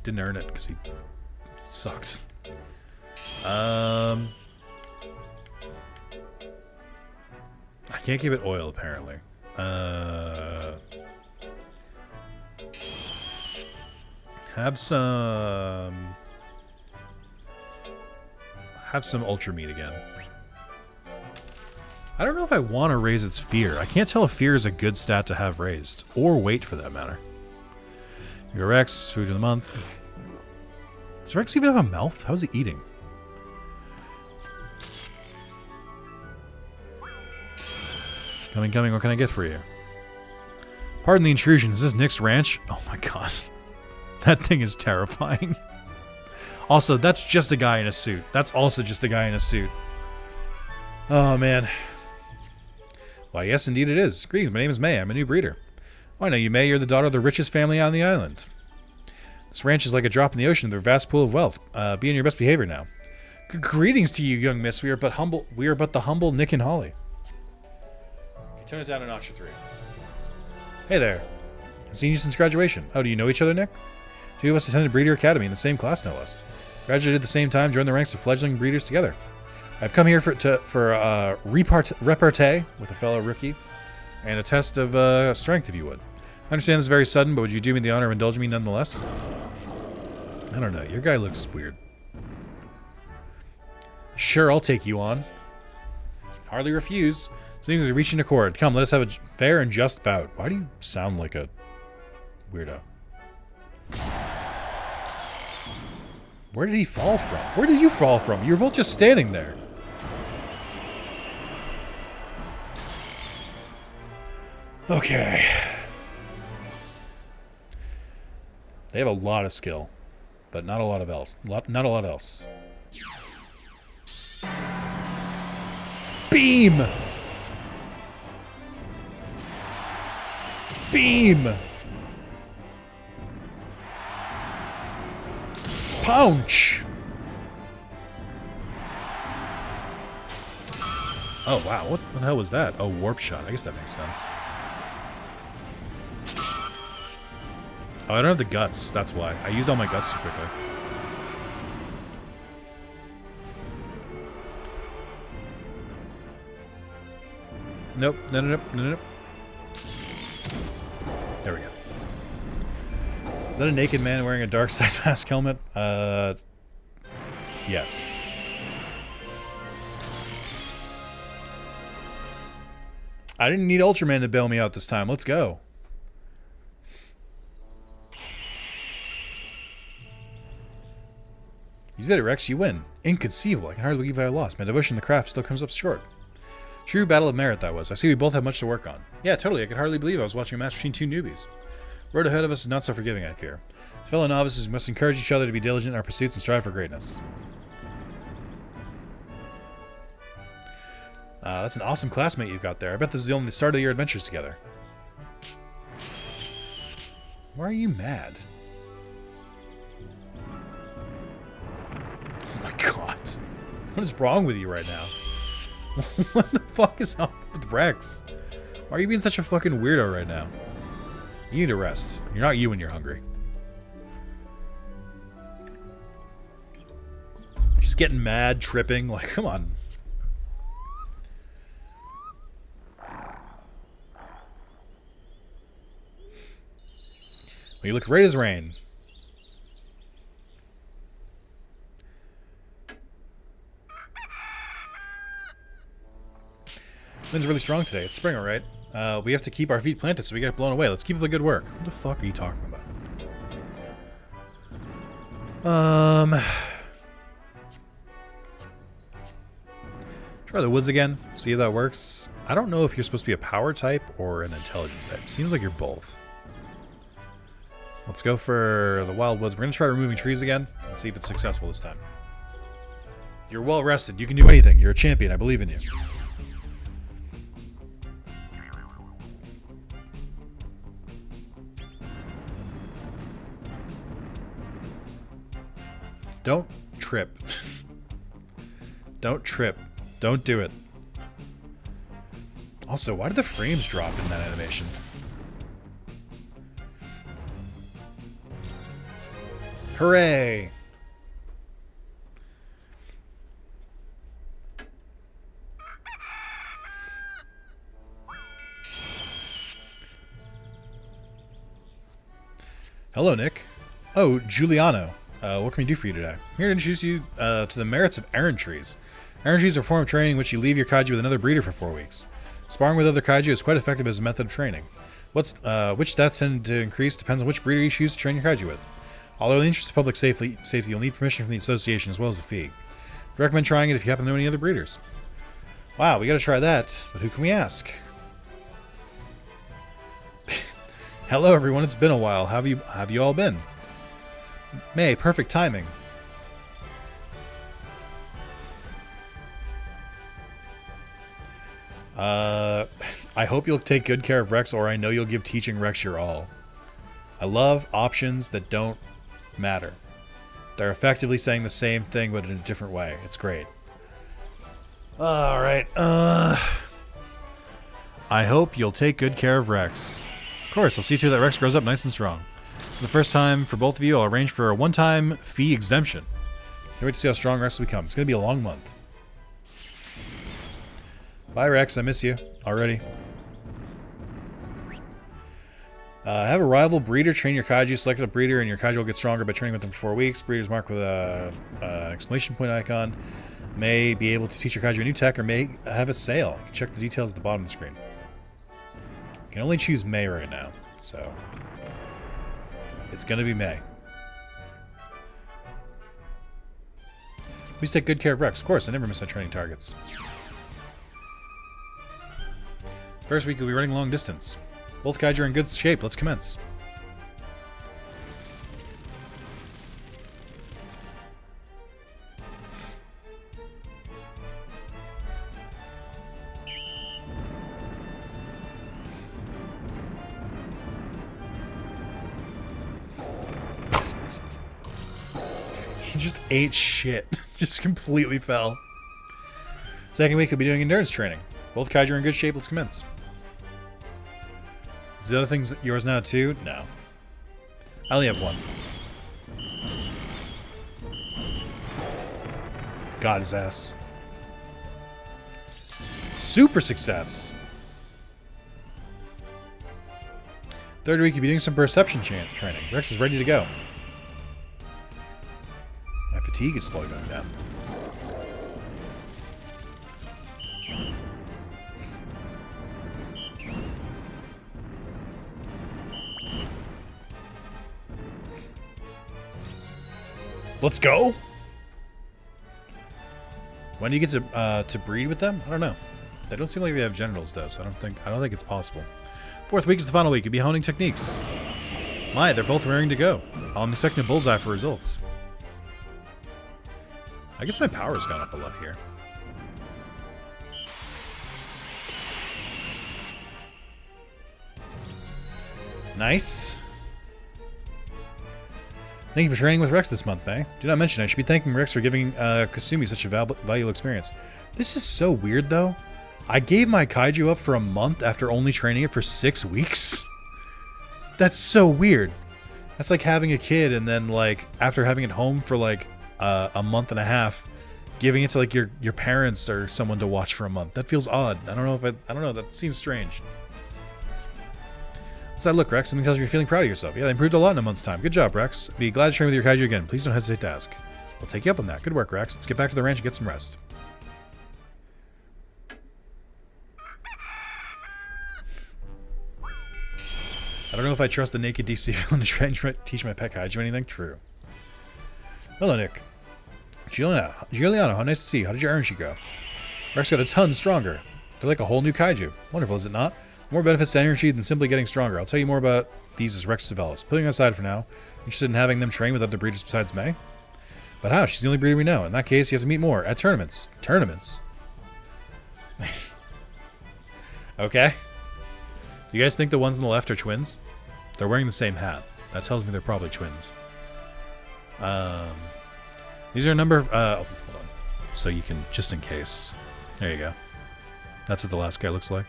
Didn't earn it because he sucked. I can't give it oil, apparently. Have some ultra meat again. I don't know if I want to raise its fear. I can't tell if fear is a good stat to have raised, or weight for that matter. Your Rex, food of the month. Does Rex even have a mouth? How's he eating? Coming, coming, what can I get for you? Pardon the intrusion, is this Nick's ranch? Oh my god. That thing is terrifying. Also, that's just a guy in a suit. That's also just a guy in a suit. Oh man. Why, yes indeed it is. Greetings, my name is May, I'm a new breeder. Oh, I know you, May, you're the daughter of the richest family on the island. This ranch is like a drop in the ocean of their vast pool of wealth. Be on your best behavior now. Greetings to you, young miss. We are but the humble Nick and Holly. Turn it down a notch or 3. Hey there. I've seen you since graduation. Oh, do you know each other, Nick? 2 of us attended Breeder Academy in the same class, no less. Graduated at the same time, joined the ranks of fledgling breeders together. I've come here for repartee with a fellow rookie and a test of strength, if you would. I understand this is very sudden, but would you do me the honor of indulging me nonetheless? I don't know. Your guy looks weird. Sure, I'll take you on. Hardly refuse. Seeing as we reach an accord. Come, let us have a fair and just bout. Why do you sound like a weirdo? Where did he fall from? Where did you fall from? You were both just standing there. Okay. They have a lot of skill, but not a lot of else. Not a lot else. Beam! Beam! Punch! Oh wow, what the hell was that? Oh, warp shot. I guess that makes sense. Oh, I don't have the guts, that's why. I used all my guts too quickly. Nope, no. There we go. Is that a naked man wearing a dark side mask helmet? Yes. I didn't need Ultraman to bail me out this time. Let's go. You did it, Rex. You win. Inconceivable. I can hardly believe I lost. My devotion to the craft still comes up short. True battle of merit that was. I see we both have much to work on. Yeah, totally. I could hardly believe I was watching a match between 2 newbies. The road ahead of us is not so forgiving, I fear. As fellow novices, we must encourage each other to be diligent in our pursuits and strive for greatness. That's an awesome classmate you've got there. I bet this is the only start of your adventures together. Why are you mad? Oh my god. What is wrong with you right now? What the fuck is up with Rex? Why are you being such a fucking weirdo right now? You need to rest. You're not you when you're hungry. Just getting mad, tripping. Like, come on. Well, you look right as rain. Wind's really strong today. It's spring, alright? We have to keep our feet planted so we get blown away. Let's keep up the good work. What the fuck are you talking about? Try the woods again. See if that works. I don't know if you're supposed to be a power type or an intelligence type. Seems like you're both. Let's go for the wild woods. We're going to try removing trees again and see if it's successful this time. You're well rested. You can do anything. You're a champion. I believe in you. Don't trip. Don't trip. Don't do it. Also, why did the frames drop in that animation? Hooray! Hello, Nick. Oh, Giuliano. What can we do for you today? I'm here to introduce you to the merits of errantries. Errantries are a form of training in which you leave your kaiju with another breeder for 4 weeks. Sparring with other kaiju is quite effective as a method of training. Which stats tend to increase depends on which breeder you choose to train your kaiju with. Although in the interest of public safety, you'll need permission from the association as well as a fee. I'd recommend trying it if you happen to know any other breeders. Wow, we gotta try that, but who can we ask? Hello everyone, it's been a while. How have you all been? May, perfect timing. I hope you'll take good care of Rex, or I know you'll give teaching Rex your all. I love options that don't matter. They're effectively saying the same thing, but in a different way. It's great. Alright, I hope you'll take good care of Rex. Of course, I'll see to it that Rex grows up nice and strong. For the first time for both of you, I'll arrange for a one-time fee exemption. Can't wait to see how strong Rex will become. It's going to be a long month. Bye, Rex. I miss you already. Have a rival breeder train your kaiju. Select a breeder and your kaiju will get stronger by training with them for 4 weeks. Breeders marked with an exclamation point icon may be able to teach your kaiju a new tech or may have a sale. You can check the details at the bottom of the screen. You can only choose May right now, so it's going to be May. Please take good care of Rex. Of course, I never miss my training targets. First week, we'll be running long distance. Both kaiju are in good shape. Let's commence. He just ate shit. Just completely fell. Second week, we'll be doing endurance training. Both kaiju are in good shape. Let's commence. Is the other things yours now too? No. I only have one. Got his ass. Super success. Third week, you'll be doing some perception training. Rex is ready to go. My fatigue is slowly going down. Let's go. When do you get to breed with them? I don't know. They don't seem like they have genitals though, so I don't think it's possible. Fourth week is the final week. You'll be honing techniques. My, they're both raring to go. I'm expecting a bullseye for results. I guess my power's gone up a lot here. Nice. Thank you for training with Rex this month, May. Do not mention I should be thanking Rex for giving Kasumi such a valuable experience. This is so weird, though. I gave my kaiju up for a month after only training it for 6 weeks. That's so weird. That's like having a kid and then, like, after having it home for, like, a month and a half, giving it to, like, your parents or someone to watch for a month. That feels odd. I don't know. That seems strange. So look, Rex, something tells me you're feeling proud of yourself. Yeah, they improved a lot in a month's time. Good job, Rex. Be glad to train with your kaiju again. Please don't hesitate to ask. We'll take you up on that. Good work, Rex. Let's get back to the ranch and get some rest. I don't know if I trust the naked DC villain to try and teach my pet kaiju anything. True. Hello, Nick. Giuliano, how nice to see you. How did your energy go? Rex got a ton stronger. They're like a whole new kaiju. Wonderful, is it not? More benefits to energy than simply getting stronger. I'll tell you more about these as Rex develops. Putting them aside for now, interested in having them train with other breeders besides May? But how? She's the only breeder we know. In that case, you have to meet more at tournaments. Tournaments. Okay. Do you guys think the ones on the left are twins? They're wearing the same hat. That tells me they're probably twins. These are a number of... hold on. So you can, just in case. There you go. That's what the last guy looks like.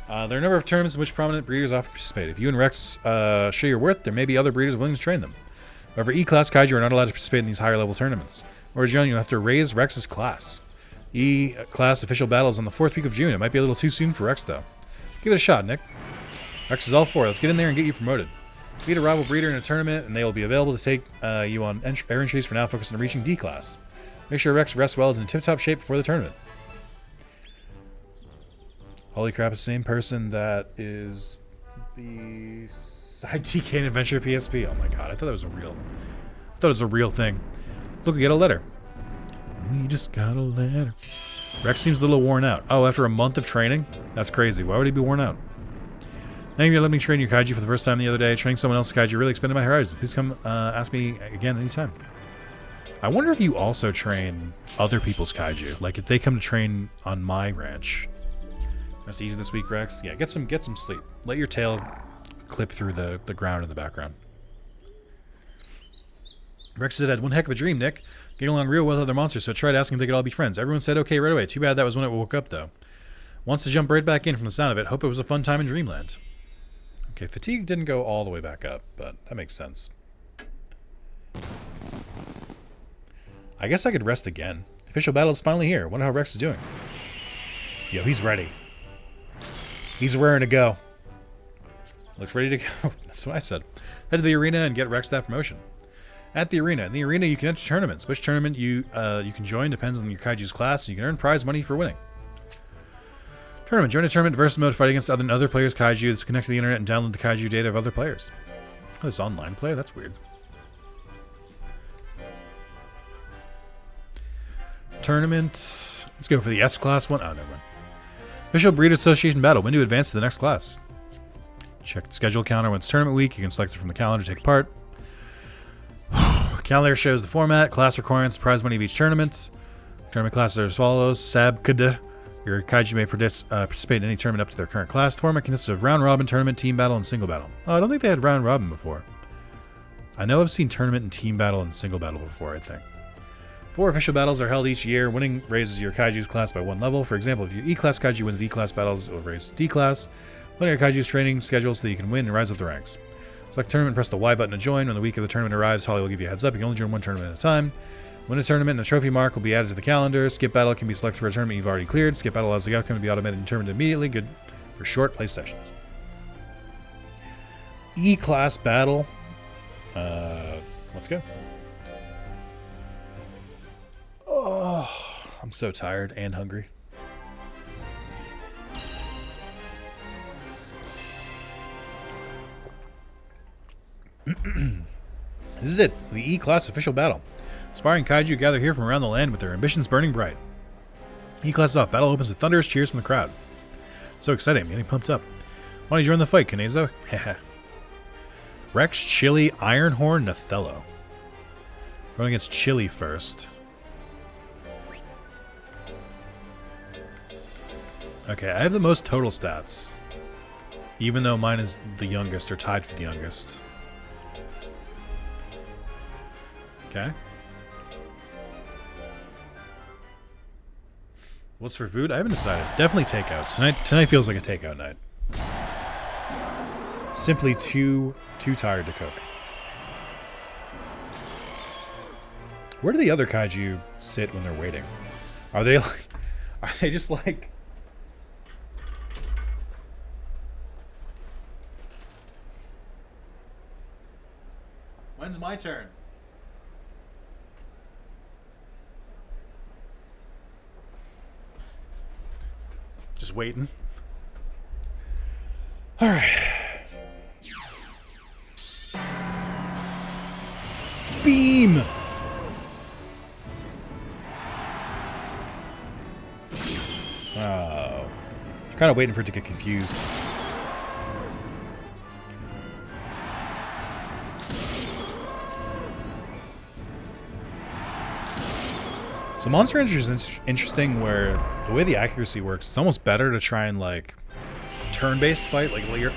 There are a number of tournaments in which prominent breeders often participate. If you and Rex show your worth, there may be other breeders willing to train them. However, E-Class Kaiju are not allowed to participate in these higher-level tournaments. Or, John, you'll have to raise Rex's class. E-Class official battle is on the 4th week of June. It might be a little too soon for Rex, though. Give it a shot, Nick. Rex is all for it. Let's get in there and get you promoted. Beat a rival breeder in a tournament, and they will be available to take you on air entries for now, focused on reaching D-Class. Make sure Rex rests well, is in tip-top shape before the tournament. Holy crap, it's the same person that is the side TK and Adventure PSP. Oh my god, I thought that was a real thing. Look, we got a letter. We just got a letter. Rex seems a little worn out. Oh, after a month of training? That's crazy. Why would he be worn out? Thank you for letting me train your Kaiju for the first time the other day. Training someone else's Kaiju really expanded my horizons. Please come ask me again anytime. I wonder if you also train other people's Kaiju. Like if they come to train on my ranch. That's easy this week, Rex. Yeah, get some sleep. Let your tail clip through the ground in the background. Rex said, I had one heck of a dream, Nick. Getting along real well with other monsters, so I tried asking if they could all be friends. Everyone said okay right away. Too bad that was when it woke up, though. Wants to jump right back in from the sound of it. Hope it was a fun time in Dreamland. Okay, fatigue didn't go all the way back up, but that makes sense. I guess I could rest again. The official battle is finally here. Wonder how Rex is doing. Yo, he's ready. He's raring to go. Looks ready to go. That's what I said. Head to the arena and get Rex that promotion. At the arena. In the arena, you can enter tournaments. Which tournament you can join depends on your Kaiju's class. You can earn prize money for winning. Tournament. Join a tournament versus mode. Fight against other players' Kaiju. Let's connect to the internet and download the Kaiju data of other players. Oh, this online play? That's weird. Tournament. Let's go for the S-Class one. Oh, never mind. Official Breeder Association Battle. When to advance to the next class. Check the schedule counter when it's tournament week. You can select it from the calendar to take part. Calendar shows the format, class requirements, prize money of each tournament. Tournament classes are as follows. Sabkada. Your Kaiju may participate in any tournament up to their current class. The format consists of round robin, tournament, team battle, and single battle. Oh, I don't think they had round robin before. I know I've seen tournament and team battle and single battle before, I think. 4 official battles are held each year. Winning raises your Kaiju's class by 1 level. For example, if your E-Class Kaiju wins the E-Class battles, it will raise D-Class. Winning your Kaiju's training schedule so that you can win and rise up the ranks. Select tournament, press the Y button to join. When the week of the tournament arrives, Holly will give you a heads up. You can only join 1 tournament at a time. Win a tournament and a trophy mark will be added to the calendar. Skip battle can be selected for a tournament you've already cleared. Skip battle allows the outcome to be automatically determined immediately. Good for short play sessions. E-Class battle. Let's go. Oh, I'm so tired and hungry. This is it, the E-Class official battle. Aspiring Kaiju gather here from around the land with their ambitions burning bright. E-Class is off. Battle opens with thunderous cheers from the crowd. So exciting, I'm getting pumped up. Why don't you join the fight, Kanezo? Heh. Rex, Chili, Ironhorn, Nathello. Going against Chili first. Okay, I have the most total stats. Even though mine is the youngest, or tied for the youngest. Okay. What's for food? I haven't decided. Definitely takeout. Tonight feels like a takeout night. Simply too tired to cook. Where do the other Kaiju sit when they're waiting? Are they just like... When's my turn? Just waiting. All right. Beam. Oh. Just kind of waiting for it to get confused. Monster Rancher is interesting where the way the accuracy works, it's almost better to try and like turn-based fight, like let your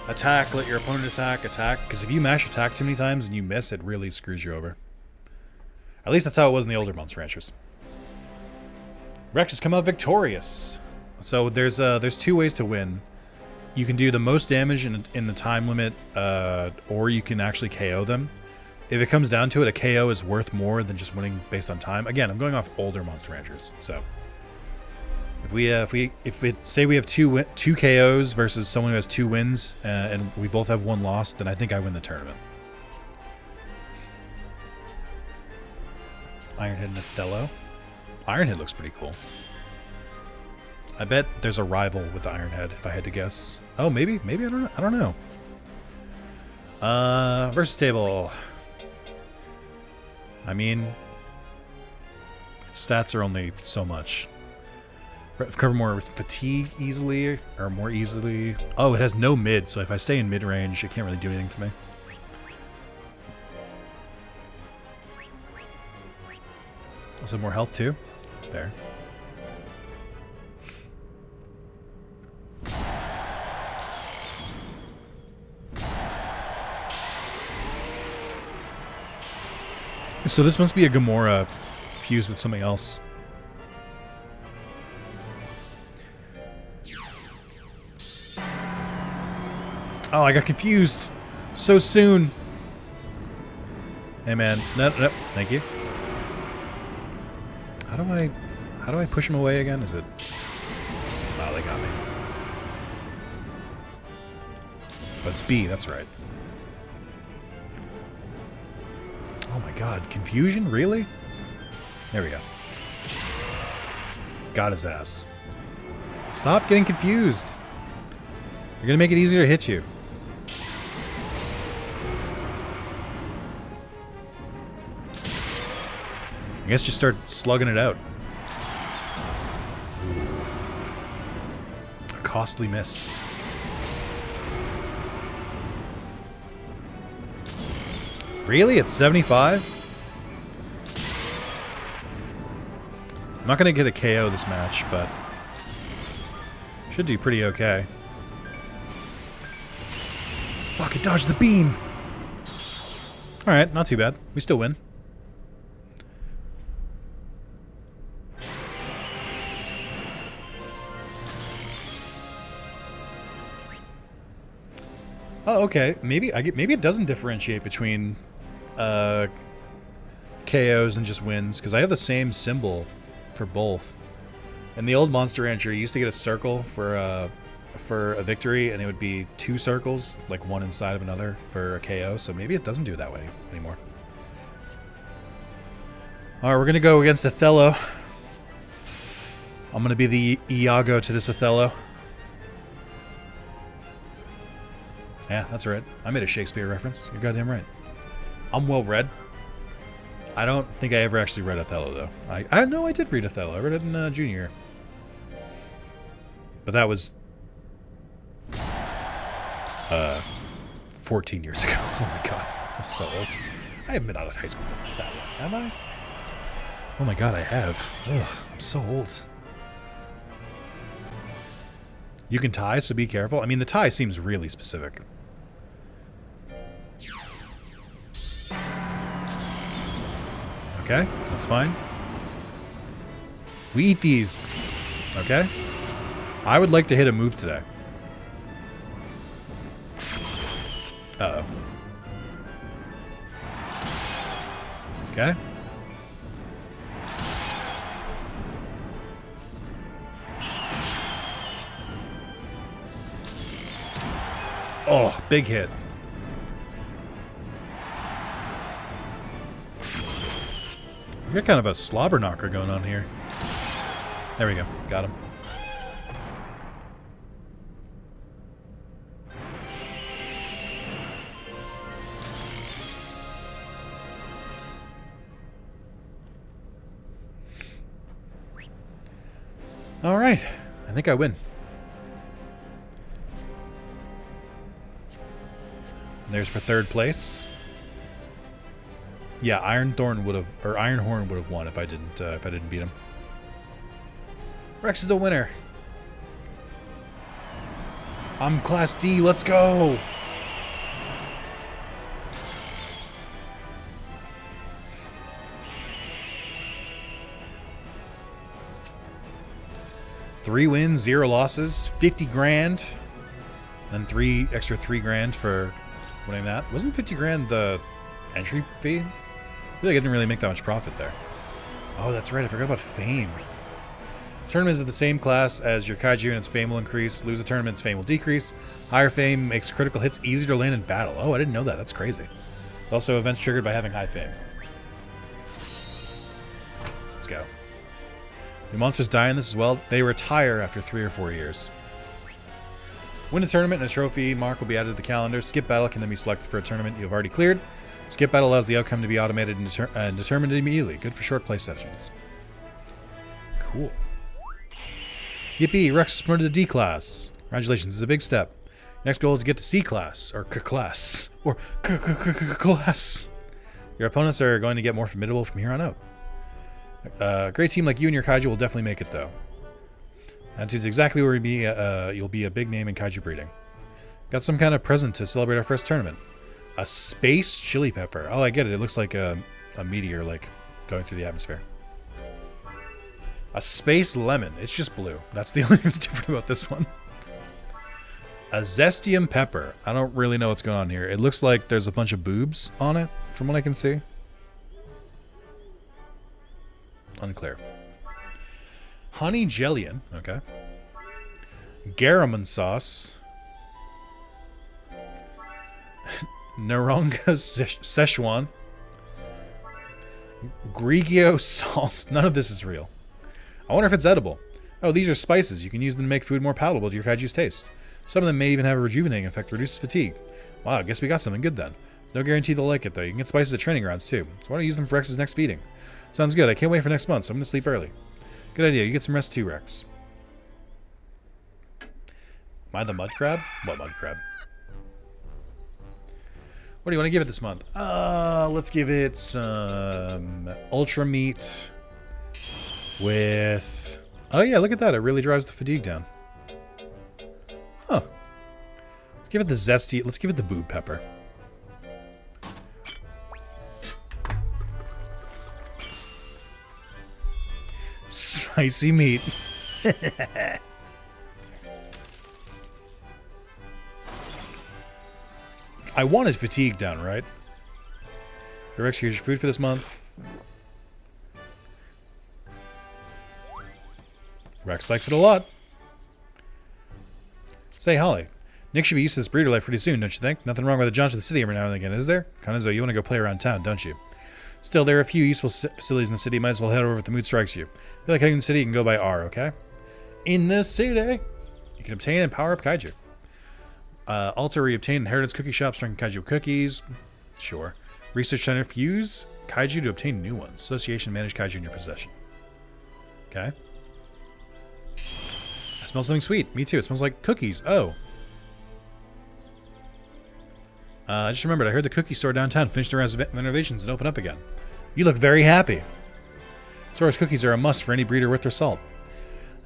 attack, let your opponent attack, because if you mash attack too many times and you miss, it really screws you over. At least that's how it was in the older Monster Ranchers. Rex has come out victorious. So there's two ways to win. You can do the most damage in the time limit, or you can actually KO them. If it comes down to it, a KO is worth more than just winning based on time. Again, I'm going off older Monster Ranchers. So if we say we have two KOs versus someone who has 2 wins, and we both have 1 loss, then I think I win the tournament. Ironhead and Othello. Ironhead looks pretty cool. I bet there's a rival with Ironhead, if I had to guess. Oh, maybe I don't know. Versus table. I mean, its stats are only so much. Cover more fatigue easily, or more easily. Oh, it has no mid, so if I stay in mid range, it can't really do anything to me. Also more health too. There. So this must be a Gamora fused with something else. Oh, I got confused so soon. Hey man, no, thank you. How do I push him away again? Is it? Oh, they got me. But it's B, that's right. Oh my god, confusion? Really? There we go. Got his ass. Stop getting confused. You're gonna make it easier to hit you. I guess just start slugging it out. Ooh. A costly miss. Really? It's 75? I'm not going to get a KO this match, but should do pretty okay. Fuck, it dodged the beam! Alright, not too bad. We still win. Oh, okay. Maybe it doesn't differentiate between KOs and just wins, because I have the same symbol for both. In the old Monster Rancher, you used to get a circle for a victory, and it would be 2 circles, like one inside of another, for a KO. So maybe it doesn't do it that way anymore. All right, we're gonna go against Othello. I'm gonna be the Iago to this Othello. Yeah, that's right. I made a Shakespeare reference. You're goddamn right. I'm well read. I don't think I ever actually read Othello, though. I know I did read Othello. I read it in junior. But that was 14 years ago. Oh my god, I'm so old. I haven't been out of high school for that long, have I? Oh my god, I have. Ugh, I'm so old. You can tie, so be careful. I mean, the tie seems really specific. Okay, that's fine. We eat these. Okay? I would like to hit a move today. Uh-oh. Okay. Oh, big hit. We got kind of a slobber knocker going on here. There we go. Got him. All right. I think I win. There's for 3rd place. Yeah, Ironhorn would have won if I didn't beat him. Rex is the winner. I'm Class D. Let's go. Three wins, 0 losses, 50 grand, and extra 3 grand for winning that. Wasn't 50 grand the entry fee? I feel like I didn't really make that much profit there. Oh, that's right. I forgot about fame. Tournaments of the same class as your Kaiju and its fame will increase. Lose a tournament, its fame will decrease. Higher fame makes critical hits easier to land in battle. Oh, I didn't know that. That's crazy. Also, events triggered by having high fame. Let's go. New monsters die in this as well. They retire after 3 or 4 years. Win a tournament and a trophy mark will be added to the calendar. Skip battle can then be selected for a tournament you have already cleared. Skip battle allows the outcome to be automated and determined immediately. Good for short play sessions. Cool. Yippee, Rex is promoted to D class. Congratulations, this is a big step. Next goal is to get to C class, or K class, or class. Your opponents are going to get more formidable from here on out. A great team like you and your Kaiju will definitely make it, though. Attitude's exactly where you'll be a big name in Kaiju breeding. Got some kind of present to celebrate our first tournament. A space chili pepper. Oh, I get it. It looks like a meteor, like, going through the atmosphere. A space lemon. It's just blue. That's the only thing that's different about this one. A zestium pepper. I don't really know what's going on here. It looks like there's a bunch of boobs on it, from what I can see. Unclear. Honey Jellion. Okay. Garamon sauce. Naronga Szechuan. Grigio salt. None of this is real. I wonder if it's edible. Oh, these are spices. You can use them to make food more palatable to your Kaiju's taste. Some of them may even have a rejuvenating effect that reduces fatigue. Wow, I guess we got something good then. There's no guarantee they'll like it, though. You can get spices at training grounds, too. So why don't you use them for Rex's next feeding? Sounds good. I can't wait for next month, so I'm going to sleep early. Good idea. You get some rest, too, Rex. Am I the mud crab? What mud crab? What do you want to give it this month? Let's give it some ultra meat with... Oh yeah, look at that. It really drives the fatigue down. Huh. Let's give it the zesty... Let's give it the boob pepper. Spicy meat. I wanted fatigue down, right? Rex, here's your food for this month. Rex likes it a lot. Say, Holly, Nick should be used to this breeder life pretty soon, don't you think? Nothing wrong with a jaunt to the city every now and again, is there? Kind of as though you want to go play around town, don't you? Still, there are a few useful facilities in the city. Might as well head over if the mood strikes you. If you like heading to the city, you can go by R, okay? In the city, you can obtain and power up Kaiju. Alter or obtain inheritance cookie shops drinking Kaiju cookies. Sure. Research center fuse Kaiju to obtain new ones. Association manage Kaiju in your possession. Okay. I smell something sweet. Me too. It smells like cookies. Oh. I just remembered. I heard the cookie store downtown finished their renovations and open up again. You look very happy. Sora's cookies are a must for any breeder worth their salt.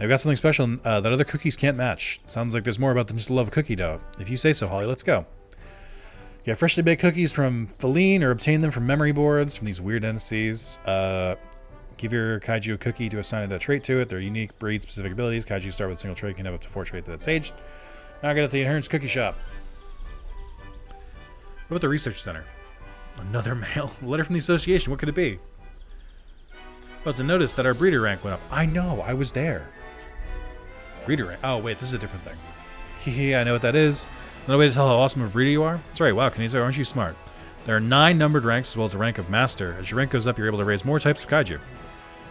I've got something special that other cookies can't match. Sounds like there's more about than just the love of cookie dough. If you say so, Holly, let's go. Get freshly baked cookies from Feline or obtain them from memory boards from these weird entities. Give your Kaiju a cookie to assign a trait to it. Their unique breed-specific abilities. Kaiju start with a single trait, can have up to 4 traits at that stage. Now get at the inheritance cookie shop. What about the research center? Another mail. A letter from the association. What could it be? Oh, it's a notice that our breeder rank went up. I know. I was there. Breeder rank. Oh, wait. This is a different thing. Hehe, I know what that is. Another way to tell how awesome of a breeder you are? That's right. Wow, Kinezo, aren't you smart? There are 9 numbered ranks as well as a rank of master. As your rank goes up, you're able to raise more types of Kaiju.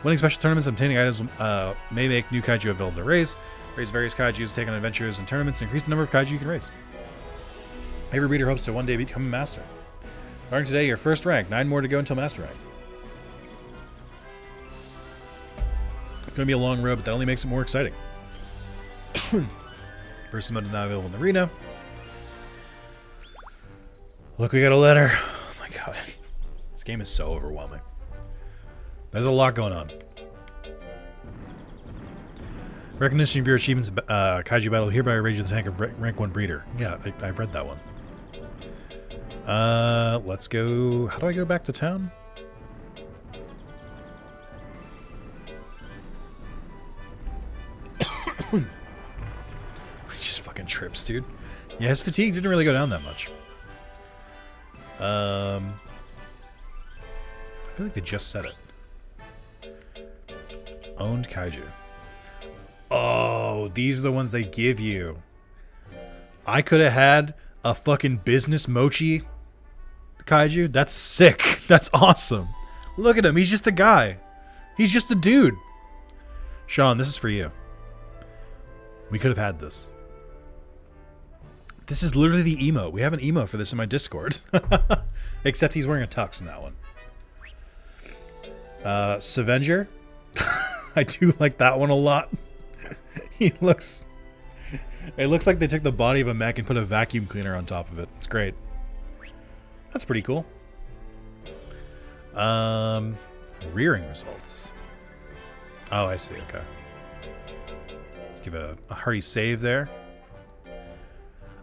Winning special tournaments and obtaining items may make new Kaiju available to raise. Raise various Kaijus, take on adventures and tournaments, and increase the number of Kaiju you can raise. Every breeder hopes to one day become a master. Starting today, your first rank. 9 more to go until master rank. It's going to be a long road, but that only makes it more exciting. First mode is not available in the arena. Look, we got a letter. Oh my god. This game is so overwhelming. There's a lot going on. Recognition of your achievements, Kaiju Battle, hereby raise the tank of rank 1 breeder. Yeah, I've read that one. Let's go... How do I go back to town? Just fucking trips, dude. Yeah, his fatigue didn't really go down that much. I feel like they just said it. Owned Kaiju. Oh, these are the ones they give you. I could have had a fucking business mochi Kaiju. That's sick. That's awesome. Look at him. He's just a guy. He's just a dude. Sean, this is for you. We could have had this. This is literally the emote. We have an emote for this in my Discord. Except he's wearing a tux in that one. Savenger. I do like that one a lot. It looks like they took the body of a mech and put a vacuum cleaner on top of it. It's great. That's pretty cool. Rearing results. Oh, I see. Okay. Let's give a hearty save there.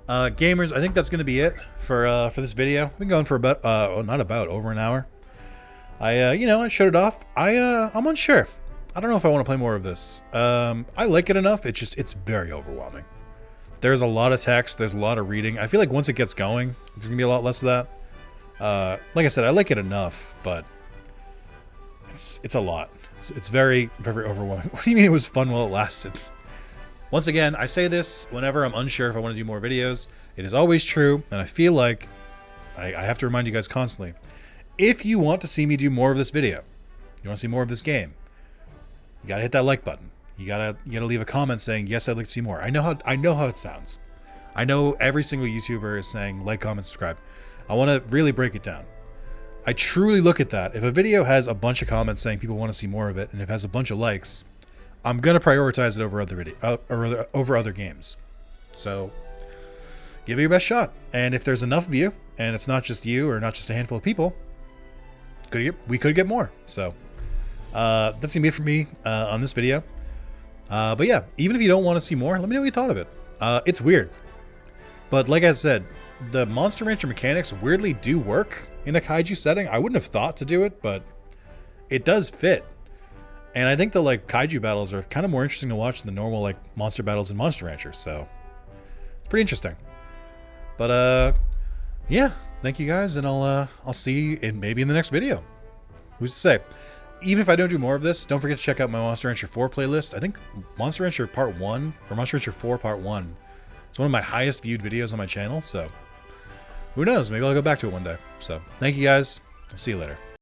Gamers, I think that's going to be it for this video. We've been going for about, over an hour. I shut it off. I'm unsure. I don't know if I want to play more of this. I like it enough. It's very overwhelming. There's a lot of text. There's a lot of reading. I feel like once it gets going, there's going to be a lot less of that. Like I said, I like it enough, but it's a lot. It's very, very overwhelming. What do you mean it was fun while it lasted? Once again, I say this whenever I'm unsure if I want to do more videos. It is always true, and I feel like I have to remind you guys constantly. If you want to see me do more of this video, you want to see more of this game, you gotta hit that like button. You gotta leave a comment saying, yes, I'd like to see more. I know how it sounds. I know every single YouTuber is saying like, comment, subscribe. I want to really break it down. I truly look at that. If a video has a bunch of comments saying people want to see more of it, and if it has a bunch of likes, I'm gonna prioritize it over over other games. So give it your best shot. And if there's enough of you, and it's not just you or not just a handful of people, we could get more. So that's gonna be it for me on this video. But yeah, even if you don't want to see more, let me know what you thought of it. It's weird, but like I said, the Monster Rancher mechanics weirdly do work in a kaiju setting. I wouldn't have thought to do it, but it does fit. And I think the kaiju battles are kind of more interesting to watch than the normal monster battles in Monster Rancher. So it's pretty interesting. But yeah, thank you guys, and I'll see you maybe in the next video. Who's to say? Even if I don't do more of this, don't forget to check out my Monster Rancher 4 playlist. I think Monster Rancher Part 1 or Monster Rancher 4 Part 1. It's one of my highest viewed videos on my channel. So who knows? Maybe I'll go back to it one day. So thank you guys. I'll see you later.